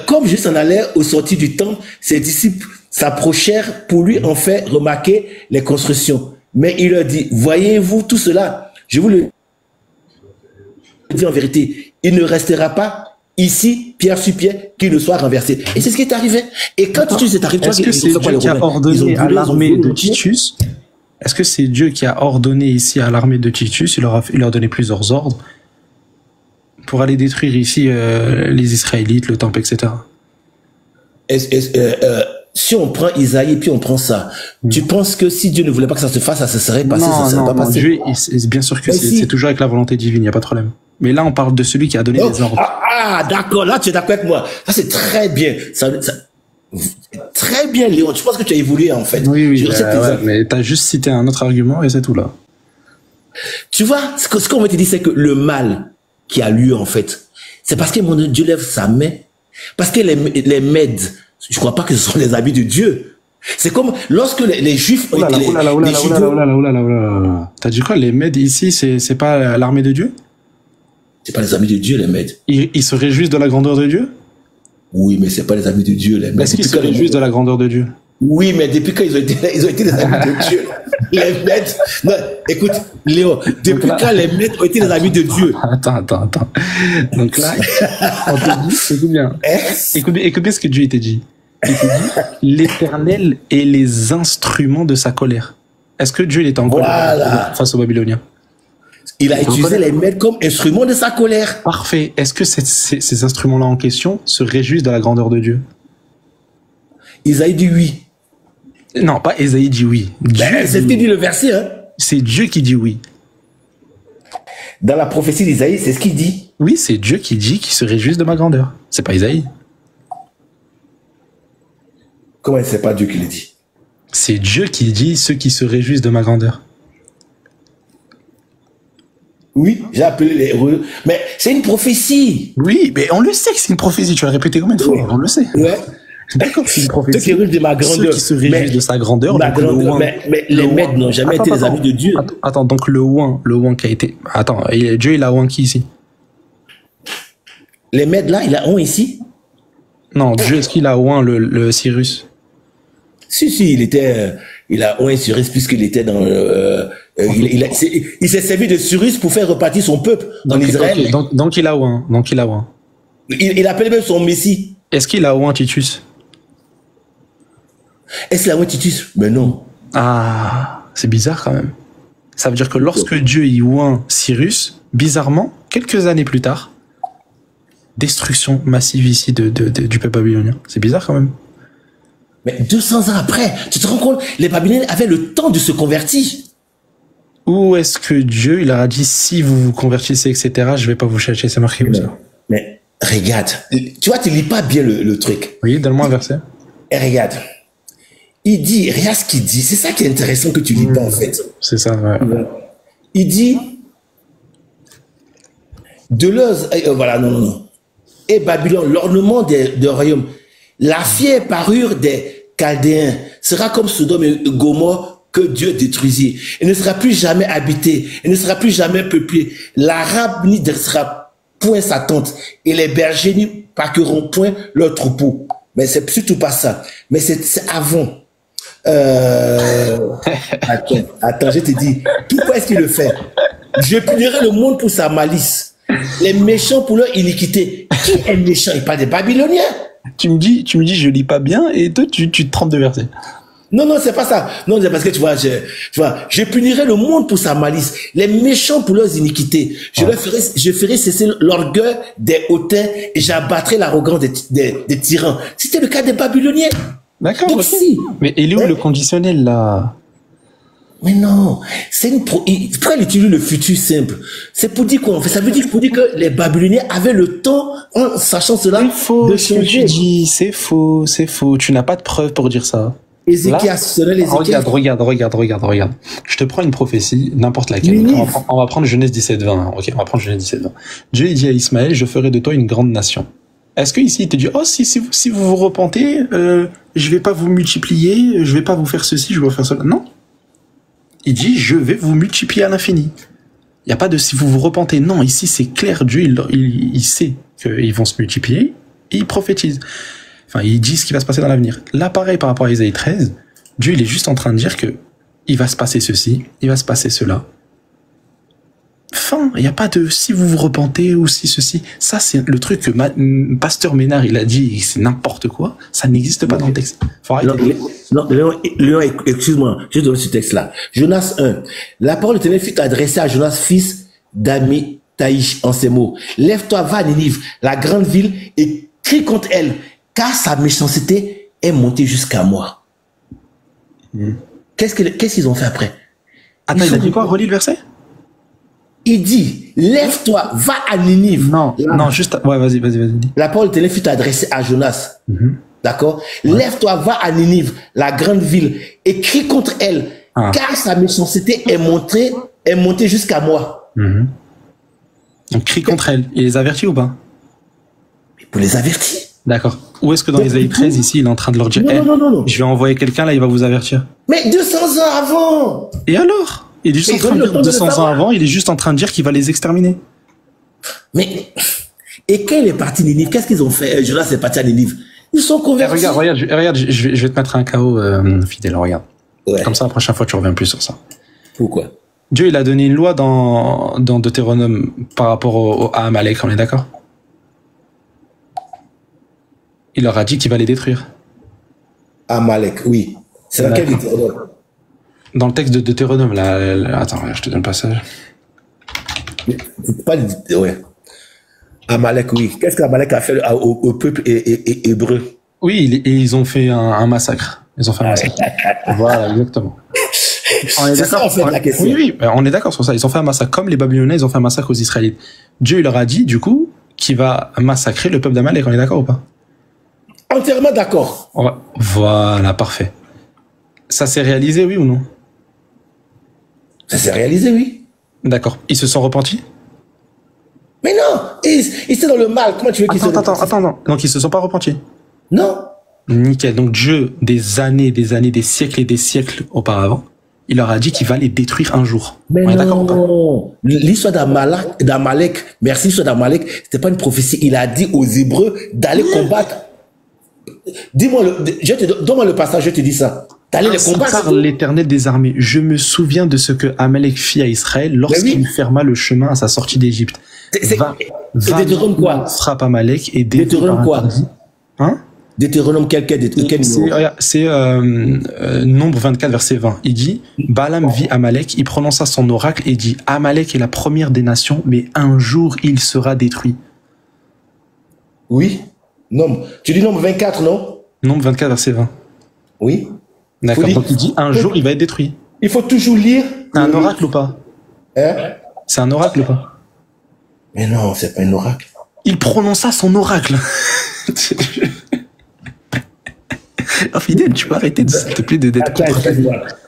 comme Jésus s'en allait au sortir du temple, ses disciples s'approchèrent pour lui en faire remarquer les constructions. Mais il leur dit, voyez-vous tout cela? Je vous le dis en vérité, il ne restera pas ici, pierre sur pierre, qu'il ne soit renversé. Et c'est ce qui est arrivé. Et quand tu c'est arrivé, est-ce que c'est Dieu qui a ordonné à l'armée de Titus? Est-ce que c'est Dieu qui a ordonné ici à l'armée de Titus, il leur a donné plusieurs ordres pour aller détruire ici les Israélites, le temple, etc. Si on prend Isaïe et puis on prend ça, tu penses que si Dieu ne voulait pas que ça se fasse, ça se serait passé, ça ne serait pas passé? Dieu, bien sûr que c'est toujours avec la volonté divine, il n'y a pas de problème. Mais là, on parle de celui qui a donné les ordres. D'accord, là tu es d'accord avec moi. Ça c'est très bien. Très bien, Léon. Je pense que tu as évolué en fait. Oui, mais tu as juste cité un autre argument et c'est tout là. Tu vois, ce qu'on veut te dire, c'est que le mal qui a lieu en fait, c'est parce que mon Dieu lève sa main. Parce que les Mèdes, je crois pas que ce sont les habits de Dieu. C'est comme lorsque les Juifs ont été T'as dit quoi? Les Mèdes ici, c'est pas l'armée de Dieu? C'est pas les amis de Dieu, les Mèdes. Ils se réjouissent de la grandeur de Dieu? Oui, mais c'est pas les amis de Dieu, les Mèdes. Est-ce qu'ils se réjouissent de la grandeur de Dieu? Oui, mais depuis quand ils ont été des amis de Dieu? Les Mèdes. Non, écoute, Léo, depuis quand les Mèdes ont été des amis de Dieu? Attends. Donc là, on te dit, écoute bien. Écoute bien ce que Dieu t'a dit. Il te dit, l'Éternel est les instruments de sa colère. Est-ce que Dieu était en colère face aux Babyloniens? Il a utilisé les Mèdes comme instruments de sa colère. Parfait. Est-ce que ces instruments-là en question se réjouissent de la grandeur de Dieu? Isaïe dit oui. Non, pas Isaïe dit oui. C'est ce qui dit le verset. Hein? C'est Dieu qui dit oui. Dans la prophétie d'Isaïe, c'est ce qu'il dit. Oui, c'est Dieu qui dit qu'il se réjouisse de ma grandeur. C'est pas Isaïe. Comment c'est pas Dieu qui le dit? C'est Dieu qui dit ceux qui se réjouissent de ma grandeur. Oui, j'ai appelé les héros. Mais c'est une prophétie. Oui, mais on le sait que c'est une prophétie. Tu l'as répété combien de fois? On le sait. Ouais. D'accord, c'est une prophétie. Ceux qui réjouissent de ma grandeur. Ceux qui se réjouissent de sa grandeur. Mais les Mèdes n'ont jamais été les amis de Dieu. Attends, donc le ouin qui a été... Attends, Dieu, il a ouin qui ici? Les Mèdes là, il a ouin ici? Non, Dieu, est-ce qu'il a ouin le Cyrus? Si, il était... il a oint Cyrus puisqu'il était dans il s'est servi de Cyrus pour faire repartir son peuple en Israël. Donc il a oint. Il appelait même son Messie. Est-ce qu'il a oint Titus? Est-ce qu'il a oint Titus? Mais non. Ah, c'est bizarre quand même. Ça veut dire que lorsque Dieu y oint Cyrus, bizarrement, quelques années plus tard, destruction massive ici du peuple babylonien. C'est bizarre quand même. Mais 200 ans après, tu te rends compte, les Babyloniens avaient le temps de se convertir. Où est-ce que Dieu, il leur a dit, si vous vous convertissez, etc., je vais pas vous chercher, c'est marqué où ça? Mais regarde, tu vois, tu lis pas bien le truc. Oui, donne-moi un verset. Et regarde, il dit, regarde ce qu'il dit, c'est ça qui est intéressant que tu lis pas en fait. C'est ça, ouais. Il dit, voilà, non. Et Babylone, l'ornement des royaumes, la fière parure des Chaldéens sera comme Sodome et Gomorrhe que Dieu détruisit. Elle ne sera plus jamais habitée, elle ne sera plus jamais peuplée. L'Arabe n'y dressera point sa tente et les bergers n'y parqueront point leurs troupeaux. Mais c'est surtout pas ça. Mais c'est avant. Attends, je te dis, pourquoi est-ce qu'il le fait? Je punirai le monde pour sa malice, les méchants pour leur iniquité. Qui est méchant? Il parle des Babyloniens. Tu me dis, je lis pas bien et toi, tu te trompes de verset. Non, c'est pas ça. Non, c'est parce que tu vois, je punirai le monde pour sa malice, les méchants pour leurs iniquités. Je ferai cesser l'orgueil des hautains et j'abattrai l'arrogance des tyrans. C'était le cas des Babyloniens. D'accord. Donc, si. Mais il est où le conditionnel là? Mais non, pourquoi il utilise le futur simple? C'est pour dire quoi en fait? Ça veut dire pour dire que les Babyloniens avaient le temps, en sachant cela, de changer. Ce que tu dis, c'est faux. Tu n'as pas de preuve pour dire ça. Ézéchias, Regarde. Je te prends une prophétie, n'importe laquelle. On va prendre Genèse 17-20. Ok, on va prendre Genèse 17-20. Dieu il dit à Ismaël, je ferai de toi une grande nation. Est-ce que ici il te dit, oh si vous vous repentez, je vais pas vous multiplier, je vais pas vous faire ceci, je vais vous faire cela. Non. Il dit, je vais vous multiplier à l'infini. Il n'y a pas de si vous vous repentez. Non, ici c'est clair, Dieu il sait qu'ils vont se multiplier et il prophétise. Enfin, il dit ce qui va se passer dans l'avenir. Là, pareil par rapport à Isaïe 13, Dieu il est juste en train de dire que il va se passer ceci, il va se passer cela. Fin, il n'y a pas de si vous vous repentez ou si ceci. Ça, c'est le truc que Pasteur Ménard, il a dit, c'est n'importe quoi. Ça n'existe pas dans le texte. Faut arrêter. Léon, excuse-moi, je donne ce texte-là. Jonas 1. La parole de l'Éternel fut adressée à Jonas, fils d'Amithaï, en ces mots. Lève-toi, va à Ninive, la grande ville, et crie contre elle, car sa méchanceté est montée jusqu'à moi. Qu'est-ce qu'ils ont fait après? Attends, il a dit quoi? Relis le verset? Il dit, lève-toi, va à Ninive. Non, juste, ouais, vas-y. La parole de l'Éternel fut adressée à Jonas. D'accord? Ouais. Lève-toi, va à Ninive, la grande ville, et crie contre elle, car sa méchanceté est montée jusqu'à moi. Donc, crie contre elle. Il les avertit ou pas? Pour les avertir. D'accord. Où est-ce que dans Isaïe 13, ici, il est en train de leur dire, non. Je vais envoyer quelqu'un, là, il va vous avertir. Mais 200 ans avant! Et alors? Il est juste en train de dire 200 ans avant, il est juste en train de dire qu'il va les exterminer. Mais, et quand il est parti à Ninive, qu'est-ce qu'ils ont fait? Jonas est parti à Ninive. Ils sont convertis. Regarde, je vais te mettre un KO, fidèle, regarde. Ouais. Comme ça, la prochaine fois, tu reviens plus sur ça. Pourquoi? Dieu, il a donné une loi dans Deutéronome par rapport à Amalek, on est d'accord? Il leur a dit qu'il va les détruire. Amalek, oui. C'est dans quel Deutéronome? Dans le texte de Deutéronome, là, attends, je te donne le passage. Pas ouais. Amalek, oui. Qu'est-ce qu'Amalek a fait au peuple hébreu? Oui, ils ont fait un massacre. Ils ont fait un massacre. Voilà, exactement. C'est ça, en fait, la question. Oui, on est d'accord sur ça. Ils ont fait un massacre. Comme les Babyloniens, ils ont fait un massacre aux Israélites. Dieu, il leur a dit, du coup, qu'il va massacrer le peuple d'Amalek. On est d'accord ou pas? Entièrement d'accord. Voilà, parfait. Ça s'est réalisé, oui ou non? Ça s'est réalisé, oui. D'accord. Ils se sont repentis? Mais non, ils étaient dans le mal. Comment tu veux qu'ils se repentent? Attends. Donc ils se sont pas repentis? Non. Nickel. Donc Dieu, des années, des siècles et des siècles auparavant, il leur a dit qu'il va les détruire un jour. Mais non. L'histoire d'Amalek, merci, l'histoire d'Amalek, c'était pas une prophétie. Il a dit aux Hébreux d'aller combattre. Dis-moi donne-moi le passage, je te dis ça. T'allais les Ainsi combattre. parle l'Éternel des armées. Je me souviens de ce que Amalek fit à Israël lorsqu'il ferma le chemin à sa sortie d'Égypte. C'est Deutéronome quoi? Frappe Amalek et détruit Deutéronome par quoi? interdit. Hein? Deutéronome quel numéro? C'est Nombre 24, verset 20. Il dit, Balaam vit Amalek, il prononça son oracle et dit, Amalek est la première des nations, mais un jour il sera détruit. Oui. Nombre. Tu dis nombre 24, non? Nombre 24, verset 20. Oui. D'accord. Donc il dit, un jour il va être détruit. Il faut toujours lire. Un oracle ou pas? Hein? C'est un oracle ou pas? Mais non, c'est pas un oracle. Il prononça son oracle. Oh, Fidèle, tu peux arrêter s'il te plaît d'être contre.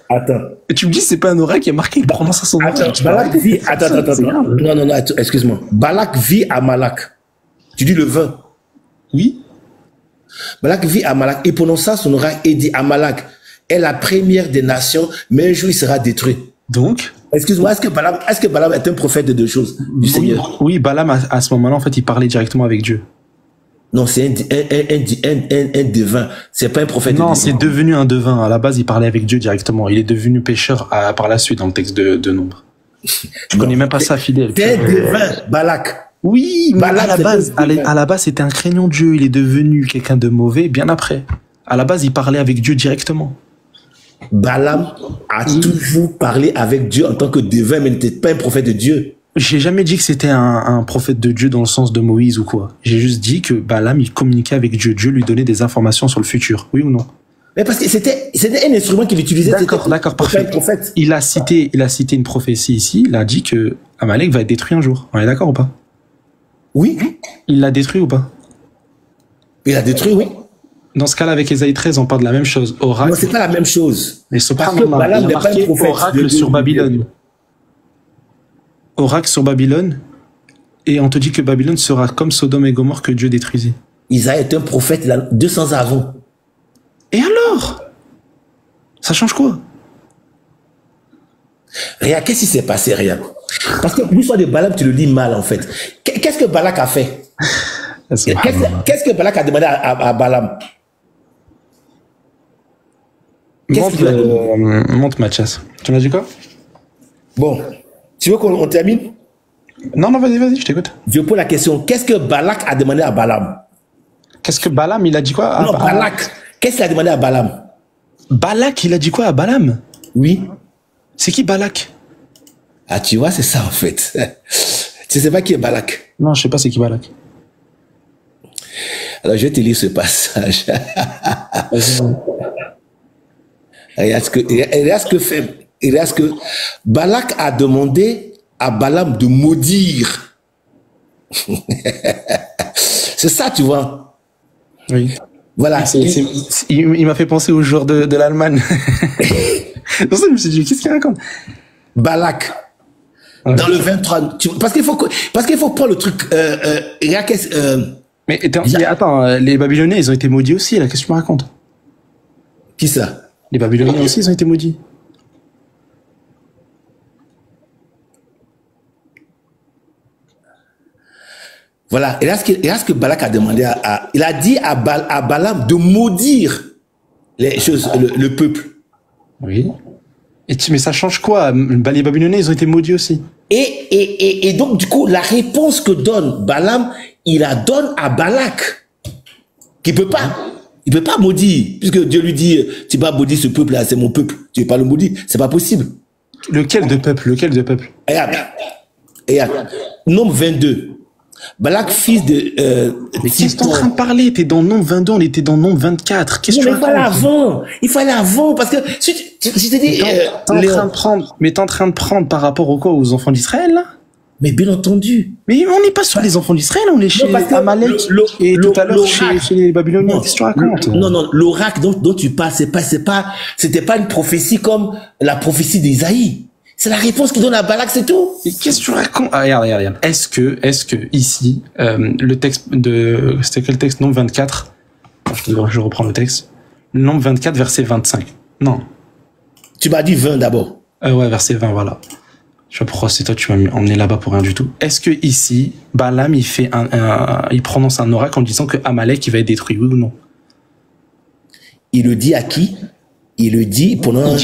Attends. Et tu me dis c'est pas un oracle, il y a marqué il prononça son oracle. Attends, Balak vit. Attends. Non, excuse-moi. Balak vit à Malak. Tu dis le 20. Oui. Balak vit à Malak. Il prononça son oracle et dit à Malak est la première des nations, mais un jour il sera détruit. Donc. Excuse-moi, est-ce que Balaam est un prophète de deux choses du Seigneur? Oui, Balaam à ce moment-là, en fait, il parlait directement avec Dieu. Non, c'est un devin. C'est pas un prophète. Non, c'est devenu un devin. À la base, il parlait avec Dieu directement. Il est devenu pécheur par la suite dans le texte de Nombre. Je connais même pas ça, Fidèle. C'est un devin, Balak. Oui, mais à la base, c'était un craignant de Dieu. Il est devenu quelqu'un de mauvais bien après. À la base, il parlait avec Dieu directement. Balaam a toujours parlé avec Dieu en tant que devin, mais n'était pas un prophète de Dieu. J'ai jamais dit que c'était un prophète de Dieu dans le sens de Moïse ou quoi. J'ai juste dit que Balaam, il communiquait avec Dieu. Dieu lui donnait des informations sur le futur. Oui ou non? Mais parce que c'était un instrument qu'il utilisait. D'accord, parfait. Prophète. Il a cité une prophétie ici. Il a dit que Amalek va être détruit un jour. On est d'accord ou pas? Oui. Il l'a détruit ou pas? Il l'a détruit, oui. Dans ce cas-là, avec Ésaïe 13, on parle de la même chose. Oracle. Non, c'est pas la même chose. Mais c'est parce que Balaam n'est pas un prophète. Oracle sur Babylone. Oracle sur Babylone. Et on te dit que Babylone sera comme Sodome et Gomorrhe que Dieu détruisit. Isaïe est un prophète 200 ans avant. Et alors? Ça change quoi? Rien. Qu'est-ce qui s'est passé, rien? Parce que l'histoire de Balaam, tu le lis mal, en fait. Qu'est-ce que Balak a fait? Qu'est-ce que Balak a demandé à Balaam? Monte Mathias. Tu m'as dit quoi? Bon, tu veux qu'on termine? Non, vas-y, je t'écoute. Je pose la question. Qu'est-ce que Balak a demandé à Balaam? Qu'est-ce que Balaam, il a dit quoi? Non, Balak. Qu'est-ce qu'il a demandé à Balaam? Balak, il a dit quoi à Balaam? Oui. C'est qui Balak? Ah, tu vois, c'est ça en fait. Tu sais pas qui est Balak? Non, je sais pas c'est qui Balak. Alors, je vais te lire ce passage. Regarde ce que Balak a demandé à Balaam de maudire. C'est ça, tu vois. Oui. Voilà. Il m'a fait penser au joueur de l'Allemagne. Pour ça, je me suis dit, qu'est-ce qu'il raconte? Balak. Ouais. Dans le 23. Parce qu'il faut prendre le truc. Mais attends, les Babyloniens, ils ont été maudits aussi, là. Qu'est-ce que tu me racontes? Qui ça? Les Babyloniens aussi, ils ont été maudits. Voilà. Et là, ce que Balak a demandé il a dit à Balaam de maudire les choses, le peuple. Oui. Mais ça change quoi? Les Babyloniens, ils ont été maudits aussi. Et donc, du coup, la réponse que donne Balaam, il la donne à Balak. Il peut pas maudire. Puisque Dieu lui dit, tu vas maudire ce peuple-là, c'est mon peuple. Tu ne veux pas le maudire. C'est pas possible. Lequel de peuple? Regarde. Nombre 22. Balak, fils de... mais qu'est-ce que tu es en train de parler? T'es dans Nombre 22, on était dans Nombre 24. Qu'est-ce que tu racontes? Il faut aller avant, parce que si tu te dis... t'es en train de prendre par rapport aux enfants d'Israël, là? Mais bien entendu. Mais on n'est pas sur les enfants d'Israël, on est chez Amalek et tout à l'heure chez les Babyloniens. Qu'est-ce que tu racontes? Non, l'oracle dont tu parles, c'était pas une prophétie comme la prophétie d'Isaïe. C'est la réponse qu'il donne à Balak, c'est tout. Mais qu'est-ce que tu racontes? Ah, regarde. Est-ce que ici, le texte c'était quel texte? Nombre 24. Je reprends le texte. Nombre 24, verset 25. Non. Tu m'as dit 20 d'abord. Ouais, verset 20, voilà. Je sais pas pourquoi c'est toi, tu m'as emmené là-bas pour rien du tout. Est-ce que ici, Balaam, il prononce un oracle en disant que Amalek, il va être détruit, oui ou non? Il le dit à qui? Il le dit pendant...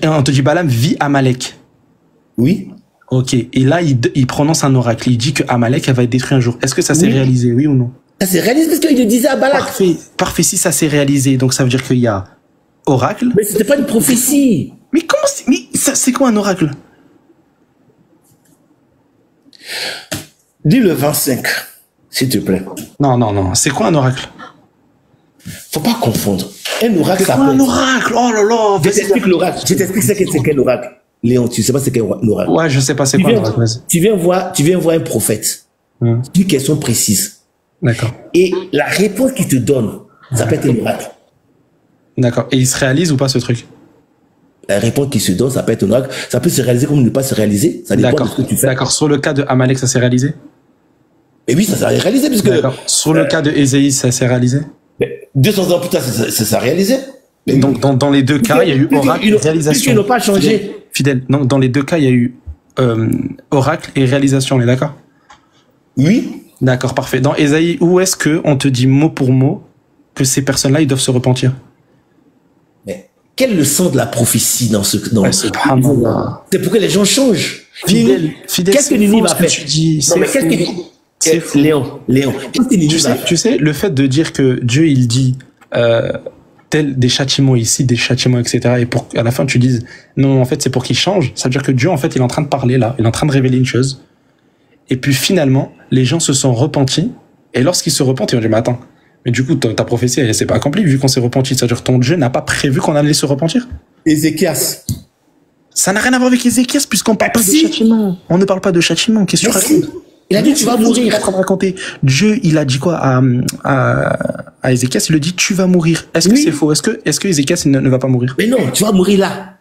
On te dit Balaam vit Amalek. Oui. Ok. Et là, il prononce un oracle. Il dit que Amalek, elle va être détruite un jour. Est-ce que ça s'est réalisé, oui ou non? Ça s'est réalisé parce qu'il le disait à Balak. Parfait. Parfait. Si ça s'est réalisé, donc ça veut dire qu'il y a oracle. Mais c'était pas une prophétie. Mais comment c'est quoi un oracle? Dis le 25, s'il te plaît. Non. C'est quoi un oracle? Faut pas confondre. Un oracle, c'est quoi un oracle? Oh là là. Je t'explique l'oracle. Je t'explique c'est qu'un oracle. Léon, tu sais pas c'est qu'un oracle. Ouais, je sais pas c'est quoi un oracle. Tu viens voir un prophète. Une question précise. D'accord. Et la réponse qu'il te donne, ça peut être un oracle. D'accord. Et il se réalise ou pas ce truc? La réponse qui se donne, ça peut être un oracle. Ça peut se réaliser comme ne pas se réaliser. Ça dépend de ce que tu fais. D'accord. Sur le cas de Amalek, ça s'est réalisé? Et oui, ça s'est réalisé puisque... D'accord. Sur le cas de Ésaïe, ça s'est réalisé? 200 ans plus tard, ça s'est réalisé. Donc, dans les deux cas, il y a eu oracle et réalisation. Puisqu'ils n'ont pas changé. Fidèle. Donc, dans les deux cas, il y a eu oracle et réalisation, on est d'accord? Oui. D'accord, parfait. Dans Ésaïe, où est-ce que on te dit mot pour mot que ces personnes-là, ils doivent se repentir? Mais quelle leçon de la prophétie dans ce... C'est pour que les gens changent. Fidèle. Qu'est-ce que Nini va faire? Tu dis, non, mais qu'est-ce que... Léon, qu'est-ce que Nini va faire? Tu sais, le fait de dire que Dieu, il dit... tel des châtiments ici, des châtiments, etc. Et pour à la fin tu dises non, en fait c'est pour qu'il change. Ça veut dire que Dieu en fait il est en train de parler là, il est en train de révéler une chose. Et puis finalement les gens se sont repentis. Et lorsqu'ils se repentent ils vont dire mais attends, mais du coup ta prophétie elle s'est pas accomplie vu qu'on s'est repenti. Ça veut dire que ton Dieu n'a pas prévu qu'on allait se repentir. Ézéchias. Ça n'a rien à voir avec Ézéchias puisqu'on parle pas de châtiment. On ne parle pas de châtiment. Qu'est-ce que tu racontes? Il a dit tu vas mourir. Il est en train de raconter. Dieu, il a dit quoi à Ézéchias? Il lui dit tu vas mourir. Est-ce que c'est faux? Est-ce que Ézéchias ne va pas mourir? Mais non, tu vas mourir là.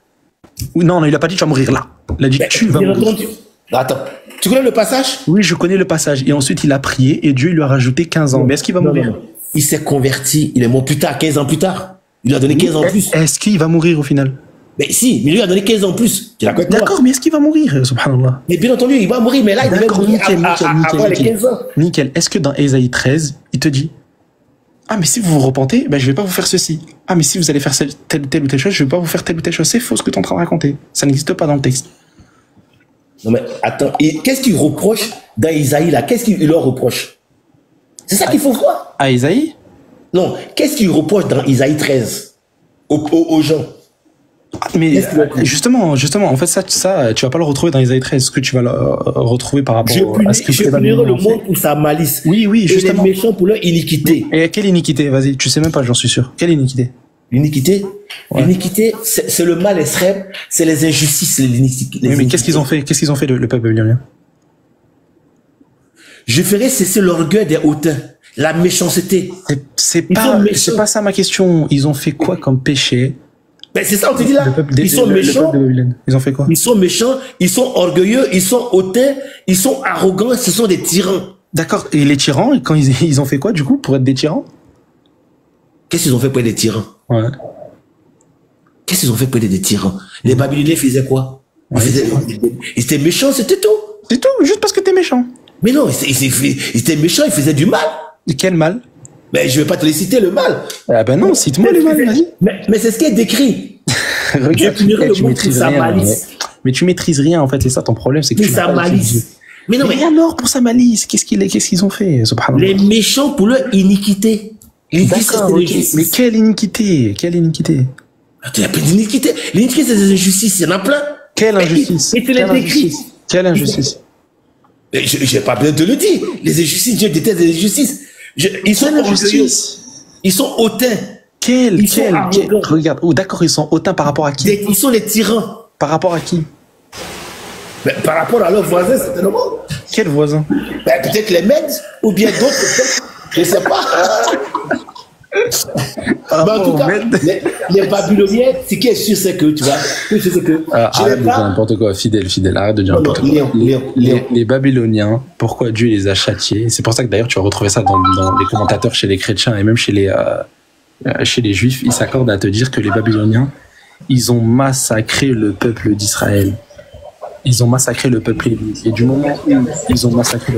Non, il a pas dit tu vas mourir là. Il a dit tu vas mourir. Attends, tu connais le passage? Oui, je connais le passage. Et ensuite il a prié et Dieu lui a rajouté 15 ans. Mais est-ce qu'il va mourir? Il s'est converti. Il est mort plus tard, 15 ans plus tard. Il lui a donné 15 ans plus. Est-ce qu'il va mourir au final? Mais si, mais lui a donné 15 ans plus. D'accord, mais est-ce qu'il va mourir? Subhanallah. Mais bien entendu, il va mourir, mais là, il va mourir avant les 15 ans. Nickel. Est-ce que dans Ésaïe 13, il te dit ah, mais si vous vous repentez, ben, je vais pas vous faire ceci. Ah, mais si vous allez faire telle ou telle chose, je vais pas vous faire telle ou telle chose. C'est faux ce que tu es en train de raconter. Ça n'existe pas dans le texte. Non, mais attends, qu'est-ce qu'il reproche dans Ésaïe là? Qu'est-ce qu'il leur reproche? C'est ça qu'il faut voir. À Ésaïe? Non, qu'est-ce qu'il reproche dans Ésaïe 13 aux gens? Mais justement, en fait, ça, tu vas pas le retrouver dans Ésaïe 13. Ce que tu vas le retrouver par rapport à ce que je punirai le monde pour sa malice. Oui, justement. Et les méchants pour leur iniquité. Et quelle iniquité? Vas-y, tu sais même pas, j'en suis sûr. Quelle iniquité? L'iniquité? Ouais. L'iniquité, c'est le mal extrême, c'est les injustices, l'iniquité. Mais qu'est-ce qu'ils ont fait? Qu'est-ce qu'ils ont fait, le peuple babylonien? Je ferai cesser l'orgueil des hautains, la méchanceté. C'est pas ça ma question. Ils ont fait quoi comme péché? Ben c'est ça, on te dit là. Ils sont méchants. Ils ont fait quoi? Ils sont méchants, ils sont orgueilleux, ils sont hautains, ils sont arrogants, ce sont des tyrans. D'accord. Et les tyrans, quand ils ont fait quoi, du coup, pour être des tyrans? Qu'est-ce qu'ils ont fait pour être des tyrans? Ouais. Qu'est-ce qu'ils ont fait pour être des tyrans? Les Babyloniens faisaient quoi? Ils étaient méchants, c'était tout. C'est tout, juste parce que t'es méchant. Mais non, ils étaient méchants, ils faisaient du mal. Et quel mal? Mais je vais pas te les citer, le mal. Ah ben non, cite-moi le mal, vas-y. Mais c'est ce qui est décrit. Regarde, tu maîtrises rien. Mais tu maîtrises rien, en fait, c'est ça ton problème, c'est que tu sa malice. Mais non, mais alors pour sa malice, qu'est-ce qu'ils ont fait, subhanallah? Les méchants pour leur iniquité. D'accord, okay. Mais quelle iniquité? Quelle iniquité? Il y a plein d'iniquité. L'iniquité, c'est des injustices, il y en a plein. Quelle injustice? Et tu les décris. Quelle injustice? Je n'ai pas besoin de te le dire. Les injustices, Dieu déteste les injustices. Ils sont orgueilleux. Ils sont hautains. Regarde, d'accord, ils sont hautains par rapport à qui? Ils sont les tyrans. Par rapport à qui? Par rapport à leurs voisins, certainement. Quels voisins? Peut-être les Mèdes, ou bien d'autres, peut-être. Je ne sais pas. En tout cas, les Babyloniens, ce qui est sûr, c'est que, tu vois, arrête de dire n'importe quoi, fidèle, arrête de dire n'importe quoi. Les Babyloniens, pourquoi Dieu les a châtiés? C'est pour ça que d'ailleurs tu vas retrouver ça dans les commentateurs chez les chrétiens et même chez les juifs, ils s'accordent à te dire que les Babyloniens, ils ont massacré le peuple d'Israël. Ils ont massacré le peuple élu. Et du moment où ils ont massacré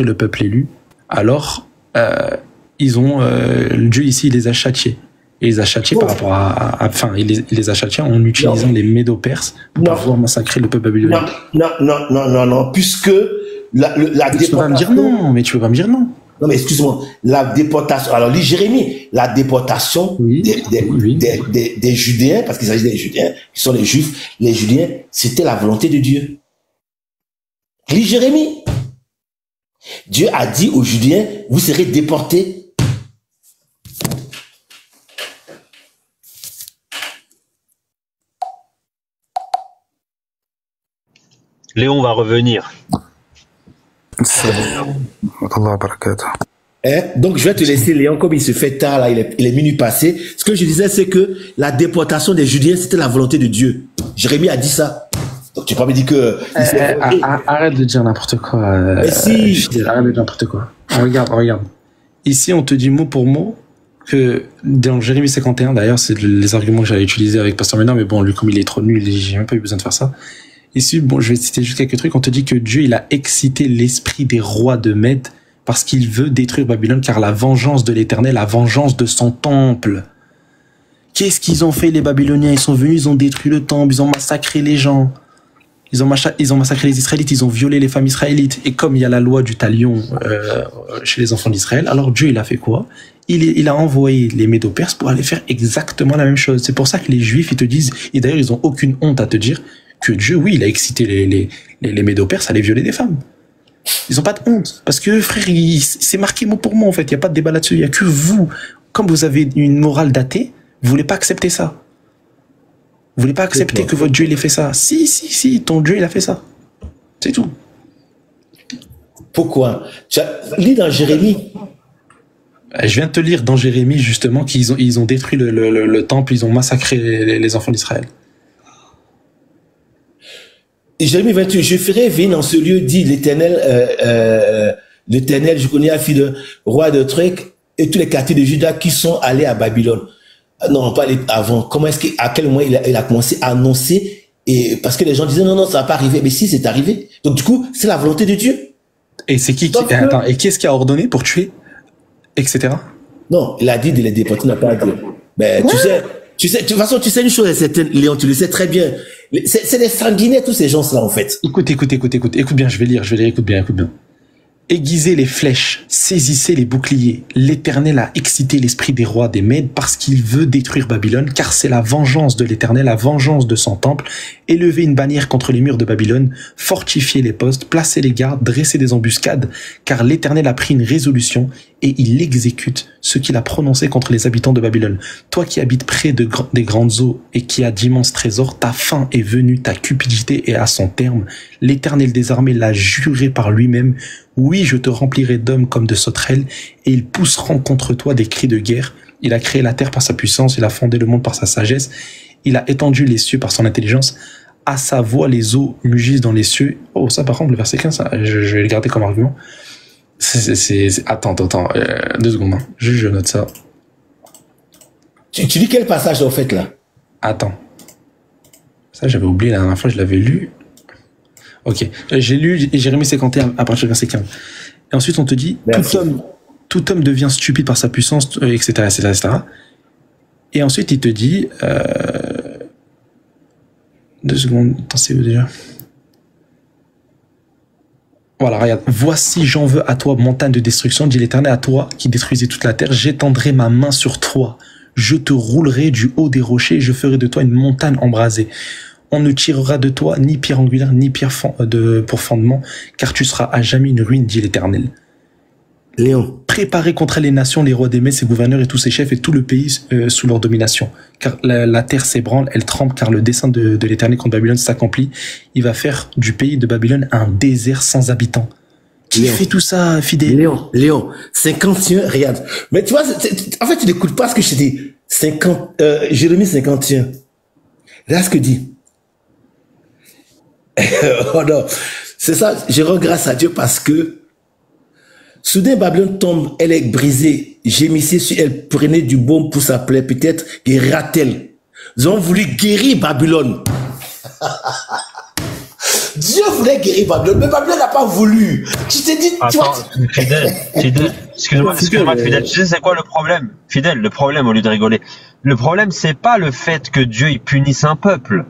le peuple élu, alors ils ont Dieu ici il les a châtiés. Et il les a châtiés par rapport enfin, il les a châtiés en utilisant les Médo-Perses pour pouvoir massacrer le peuple babylonien. Non, puisque la déportation... Tu peux pas me dire non, mais tu peux pas me dire non. Non, mais excuse-moi, la déportation, alors lis Jérémie, la déportation des Judéens, parce qu'il s'agit des Judéens, qui sont les Juifs, les Judéens, c'était la volonté de Dieu. Lis Jérémie. Dieu a dit aux Judéens, vous serez déportés. Léon va revenir. Donc je vais te laisser Léon, comme il se fait tard là, il est minuit passé. Ce que je disais, c'est que la déportation des Judéens, c'était la volonté de Dieu. Jérémie a dit ça. Donc tu peux pas me dire que... arrête de dire n'importe quoi. Mais si. Arrête de dire n'importe quoi. Regarde. Ici, on te dit mot pour mot que dans Jérémie 51, d'ailleurs, c'est les arguments que j'avais utilisés avec Pasteur Ménard, mais bon, lui, comme il est trop nul, j'ai même pas eu besoin de faire ça. Ici, bon, je vais citer juste quelques trucs. On te dit que Dieu, il a excité l'esprit des rois de Mède parce qu'il veut détruire Babylone, car la vengeance de l'Éternel, la vengeance de son temple. Qu'est-ce qu'ils ont fait, les Babyloniens? Ils sont venus, ils ont détruit le temple, ils ont massacré les gens. Ils ont massacré les Israélites, ils ont violé les femmes israélites. Et comme il y a la loi du talion chez les enfants d'Israël, alors Dieu, il a fait quoi? Il a envoyé les Médo-Perses pour aller faire exactement la même chose. C'est pour ça que les Juifs, ils te disent, et d'ailleurs, ils ont aucune honte à te dire que Dieu, oui, il a excité les Médo-Perses à aller violer des femmes. Ils ont pas de honte. Parce que, frère, c'est marqué mot pour mot, en fait. Il n'y a pas de débat là-dessus. Il n'y a que vous. Comme vous avez une morale d'athée, vous voulez pas accepter ça. Vous voulez pas accepter que votre Dieu, il ait fait ça. Si, ton Dieu, il a fait ça. C'est tout. Pourquoi? Lis dans Jérémie. Je viens de te lire dans Jérémie, justement, qu'ils ont détruit le temple, ils ont massacré les enfants d'Israël. Jérémie 28, je ferai venir dans ce lieu, dit l'Éternel, je connais la fille de roi de truc et tous les quartiers de Juda qui sont allés à Babylone. Non, pas avant. Comment à quel moment il a commencé à annoncer, et parce que les gens disaient non, ça va pas arriver. Mais si, c'est arrivé. Donc du coup, c'est la volonté de Dieu. Et c'est attends, et qui est-ce qui a ordonné pour tuer, etc. Non, il a dit de les déporter, n'a pas dit. Ben, tu sais, de toute façon, tu sais une chose est certaine, Léon, tu le sais très bien. C'est des sanguinaires, tous ces gens-là, en fait. Écoute bien, je vais lire, écoute bien. Aiguisez les flèches, saisissez les boucliers. L'Éternel a excité l'esprit des rois des Mèdes parce qu'il veut détruire Babylone, car c'est la vengeance de l'Éternel, la vengeance de son temple. Élevez une bannière contre les murs de Babylone, fortifiez les postes, placez les gardes, dressez des embuscades, car l'Éternel a pris une résolution et il exécute ce qu'il a prononcé contre les habitants de Babylone. Toi qui habites près des grandes eaux et qui as d'immenses trésors, ta fin est venue, ta cupidité est à son terme. L'Éternel des armées l'a juré par lui-même. Oui, je te remplirai d'hommes comme de sauterelles, et ils pousseront contre toi des cris de guerre. Il a créé la terre par sa puissance, il a fondé le monde par sa sagesse, il a étendu les cieux par son intelligence. À sa voix, les eaux mugissent dans les cieux. Oh, ça par contre, le verset 15, je vais le garder comme argument. Attends, 2 secondes, hein. Je note ça. Tu lis quel passage, en fait, là? Attends. Ça, j'avais oublié la dernière fois, je l'avais lu. Ok, j'ai lu Jérémie 51 à partir du verset 15. Et ensuite, on te dit, tout homme devient stupide par sa puissance, etc. Et ensuite, il te dit... 2 secondes, attends, c'est où déjà? Voilà, regarde. Voici, j'en veux à toi, montagne de destruction, dit l'Éternel, à toi qui détruisais toute la terre. J'étendrai ma main sur toi. Je te roulerai du haut des rochers et je ferai de toi une montagne embrasée. On ne tirera de toi ni pierre angulaire, ni pierre pour fondement, car tu seras à jamais une ruine, dit l'Éternel. Léon. Préparez contre les nations, les rois des Mèdes, ses gouverneurs et tous ses chefs et tout le pays sous leur domination. Car la terre s'ébranle, elle tremble, car le dessein de l'Éternel contre Babylone s'accomplit. Il va faire du pays de Babylone un désert sans habitants. Qui fait tout ça, fidèle? Léon, 51, regarde. Mais tu vois, en fait, tu n'écoutes pas ce que je te dis. Jérémie 51. Regarde ce que dit. Oh non, c'est ça, je rends grâce à Dieu parce que soudain Babylone tombe, elle est brisée, gémissez sur elle, prenez du baume pour sa plaie, peut-être guérira-t-elle. Ils ont voulu guérir Babylone. Dieu voulait guérir Babylone, mais Babylone n'a pas voulu. Tu t'es dit, tu vois. Attends, Fidèle, excuse-moi, Fidèle, tu sais c'est quoi le problème? Fidèle, le problème, au lieu de rigoler, le problème c'est pas le fait que Dieu il punisse un peuple.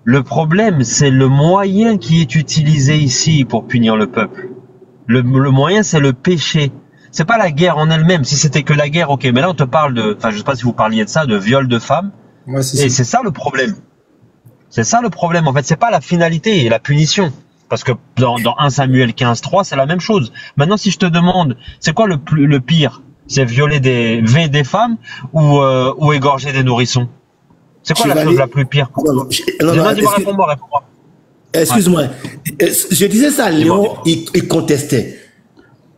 Le problème c'est le moyen qui est utilisé ici pour punir le peuple. Le moyen c'est le péché. C'est pas la guerre en elle-même. Si c'était que la guerre, ok. Mais là on te parle de, enfin je sais pas si vous parliez de ça, de viol de femmes. Ouais, Et c'est ça le problème. C'est ça le problème. En fait, c'est pas la finalité et la punition. Parce que dans 1 Samuel 15:3, c'est la même chose. Maintenant, si je te demande, c'est quoi le pire? C'est violer des femmes ou égorger des nourrissons? C'est quoi la chose la plus pire? Non, Dis-moi, réponds-moi. Excuse-moi. Je disais ça à Léon, il contestait.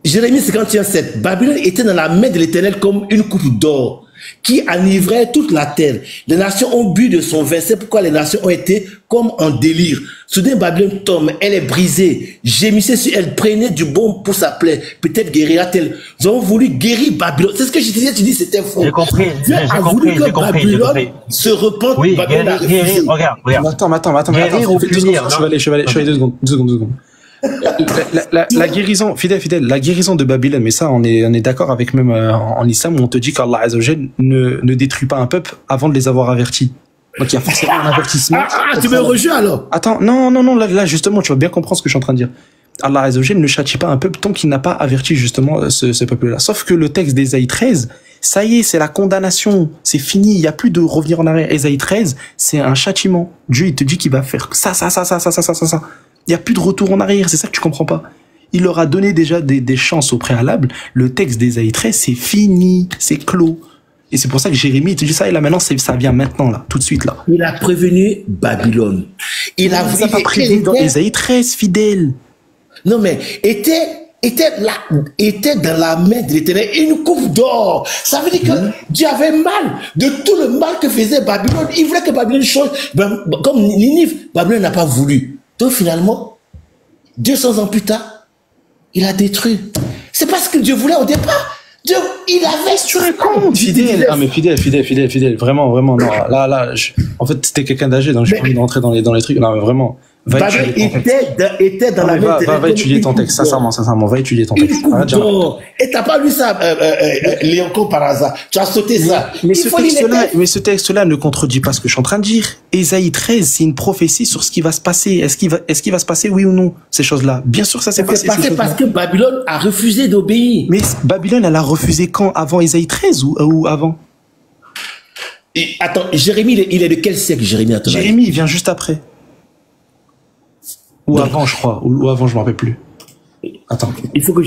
Jérémie 51:7. Babylone était dans la main de l'Éternel comme une coupe d'or qui enivrait toute la terre. Les nations ont bu de son vin. C'est pourquoi les nations ont été comme en délire. Soudain, Babylone tombe. Elle est brisée. Gémissez sur elle. Prenez du bon pour sa plaie. Peut-être guérira-t-elle. Nous avons voulu guérir Babylone. C'est ce que je disais. Tu dis c'était faux. J'ai compris. Dieu a voulu que Babylone se repente. Oui, guérir. Regarde. Attends. Guérir ou punir. Chevalet, 2 secondes. La guérison, fidèle, la guérison de Babylone, mais ça, on est d'accord avec même en islam où on te dit qu'Allah Azza wa Jal ne détruit pas un peuple avant de les avoir avertis. Donc il y a forcément un avertissement. Tu me rejoins alors? Attends, non, là justement, tu vas bien comprendre ce que je suis en train de dire. Allah Azza wa Jal ne châtie pas un peuple tant qu'il n'a pas averti justement ce peuple-là. Sauf que le texte d'Ésaïe 13, ça y est, c'est la condamnation, c'est fini, il n'y a plus de revenir en arrière. Ésaïe 13, c'est un châtiment. Dieu, il te dit qu'il va faire ça. Il n'y a plus de retour en arrière, c'est ça que tu comprends pas. Il leur a donné déjà des chances au préalable. Le texte d'Ésaïe 13, c'est fini, c'est clos. Et c'est pour ça que Jérémie te dit ça, et là maintenant, ça vient maintenant, là, tout de suite, là. Il a prévenu Babylone. Il a pas prévenu dans Ésaïe 13, fidèle. Non, mais était dans la main de l'Éternel une coupe d'or. Ça veut dire que Dieu avait mal de tout le mal que faisait Babylone. Il voulait que Babylone change. Comme Ninive, Babylone n'a pas voulu. Donc finalement, 200 ans plus tard, il a détruit. C'est pas ce que Dieu voulait au départ. Dieu, il avait sur un compte. Fidèle. Ah, mais fidèle. Vraiment, non. Là, en fait, c'était quelqu'un d'âgé, donc j'ai pas envie d'entrer dans les trucs. Non, mais vraiment. Babylone était dans la main. Va étudier ton texte, sincèrement, va étudier ton texte. Et t'as pas lu ça, Léon, comme par hasard. Tu as sauté ça. Mais ce texte-là ne contredit pas ce que je suis en train de dire. Ésaïe 13, c'est une prophétie sur ce qui va se passer. Est-ce qu'il va se passer, oui ou non, ces choses-là? Bien sûr, ça s'est passé. Parce que Babylone a refusé d'obéir. Mais Babylone, elle a refusé quand? Avant Ésaïe 13 ou avant? Attends, Jérémie, il est de quel siècle, Jérémie, à ton avis? Jérémie, il vient juste après. Ou donc, avant, je crois. Ou avant, je m'en rappelle plus. Attends. Il faut que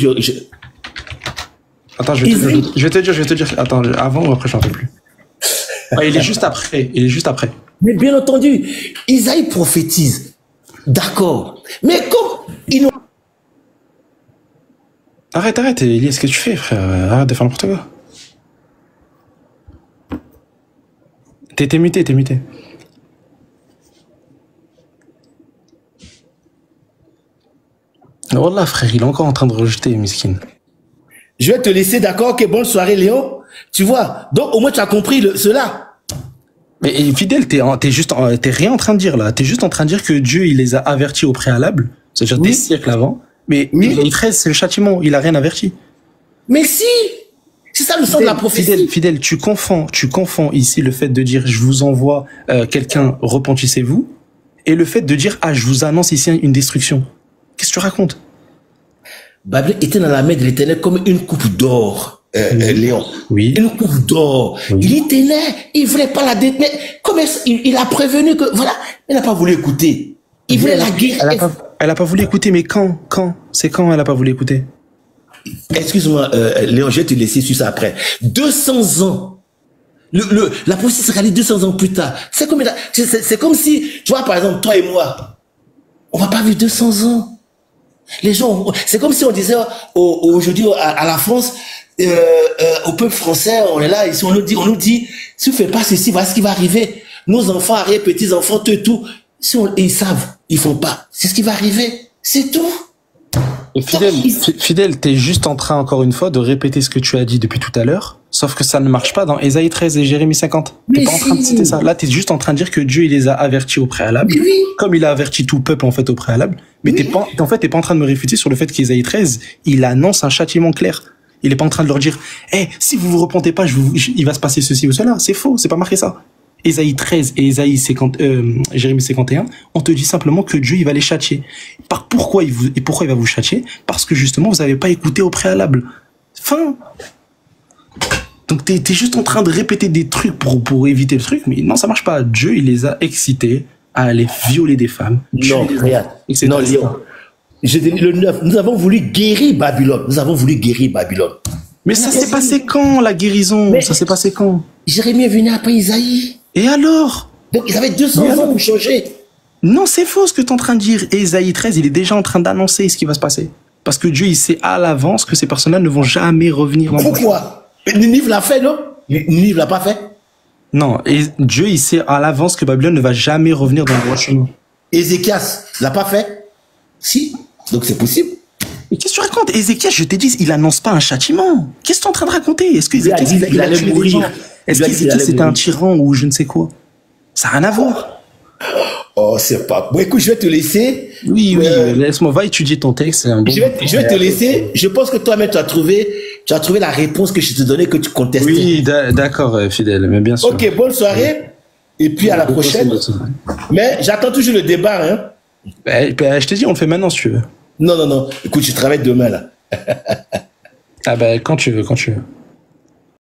Attends, je vais te dire. Attends, avant ou après, je m'en rappelle plus. Ah, il est juste après. Mais bien entendu, Isaïe prophétise. D'accord. Mais comme ils n'ont... Arrête, Elias, ce que tu fais, frère. Arrête de faire n'importe quoi. T'es muté. Wallah, frère, il est encore en train de rejeter, miskin. Je vais te laisser, d'accord? Ok, bonne soirée, Léon. Tu vois, donc au moins tu as compris cela. Mais fidèle, t'es rien en train de dire là. T'es juste en train de dire que Dieu, il les a avertis au préalable, c'est-à-dire des siècles avant. Mais les 13, c'est le châtiment, il a rien averti. Mais si! C'est ça le sens de la prophétie. Fidèle, tu confonds ici le fait de dire je vous envoie quelqu'un, repentissez-vous, et le fait de dire je vous annonce ici une destruction. Qu'est-ce que tu racontes? Babylone était dans la main de l'Éternel comme une coupe d'or, Léon. Oui. Une coupe d'or. Oui. Il était là, il voulait pas la détenir. Mais comment il a prévenu que, voilà, il n'a pas voulu écouter. Il voulait la guerre. Elle a pas voulu écouter, mais quand? C'est quand elle a pas voulu écouter? Excuse-moi, Léon, je vais te laisser sur ça après. 200 ans. La prophétie sera allée 200 ans plus tard. C'est comme si, tu vois, par exemple, toi et moi, on va pas vivre 200 ans. Les gens, c'est comme si on disait aujourd'hui à la France, au peuple français, on est là, ici, on nous dit, si vous faites pas ceci, voilà ce qui va arriver. Nos enfants, arrière, petits enfants, tout, ils savent, ils font pas. C'est ce qui va arriver. C'est tout. Et Fidèle, t'es juste en train, encore une fois, de répéter ce que tu as dit depuis tout à l'heure. Sauf Sauf que ça ne marche pas dans Ésaïe 13 et Jérémie 50. T'es Mais pas en train de si. citer ça. Là, t'es juste en train de dire que Dieu, il les a avertis au préalable. Mais oui. Comme il a averti tout peuple, en fait, au préalable. Mais Oui. t'es pas en train de me réfuter sur le fait qu'Ésaïe 13, il annonce un châtiment clair. Il est pas en train de leur dire, si vous vous repentez pas, il va se passer ceci ou cela. C'est faux. C'est pas marqué ça. Ésaïe 13 et Ésaïe 50, Jérémie 51, on te dit simplement que Dieu, il va les châtier. Pourquoi il va vous châtier? Parce que justement, vous avez pas écouté au préalable. Fin. Donc t'es juste en train de répéter des trucs pour éviter le truc, mais non, ça marche pas. Dieu, il les a excités à aller violer des femmes. Non, regarde. etc. Non, Léon. Je te dis le 9. Nous avons voulu guérir Babylone. Mais ça s'est passé quand, la guérison? Mais- Ça s'est passé quand? Jérémie est venu après Isaïe. Et alors? Donc ils avaient 200 ans pour changer. Non, c'est faux ce que t'es en train de dire. Ésaïe 13, il est déjà en train d'annoncer ce qui va se passer. Parce que Dieu, il sait à l'avance que ces personnes-là ne vont jamais revenir dans le Pourquoi? Ninive l'a fait, non? Ninive l'a pas fait? Non, et Dieu, il sait à l'avance que Babylone ne va jamais revenir dans le droit chemin. Ézéchias l'a pas fait? Si. Donc c'est possible. Et qu'est-ce que tu racontes? Ézéchias, je t'ai dit, il annonce pas un châtiment. Qu'est-ce que tu es en train de raconter? Est-ce que Il a Ézéchias, dit qu'il allait tué des mourir. gens? Est-ce Il a dit qu'il qu'Ézéchias, allait c'était un mourir. tyran ou je ne sais quoi? Ça n'a rien à voir. Oh, c'est pas. Bon, écoute, je vais te laisser. Oui, laisse-moi, va étudier ton texte. C'est un bon... Je vais te laisser. Je pense que toi-même, tu as trouvé la réponse que je te donnais, que tu contestais. Oui, d'accord, Fidèle, mais bien sûr. Ok, bonne soirée. Et puis à la prochaine. Mais j'attends toujours le débat, hein. Je t'ai dit, on le fait maintenant si tu veux. Non. Écoute, je travaille demain, là. Quand tu veux.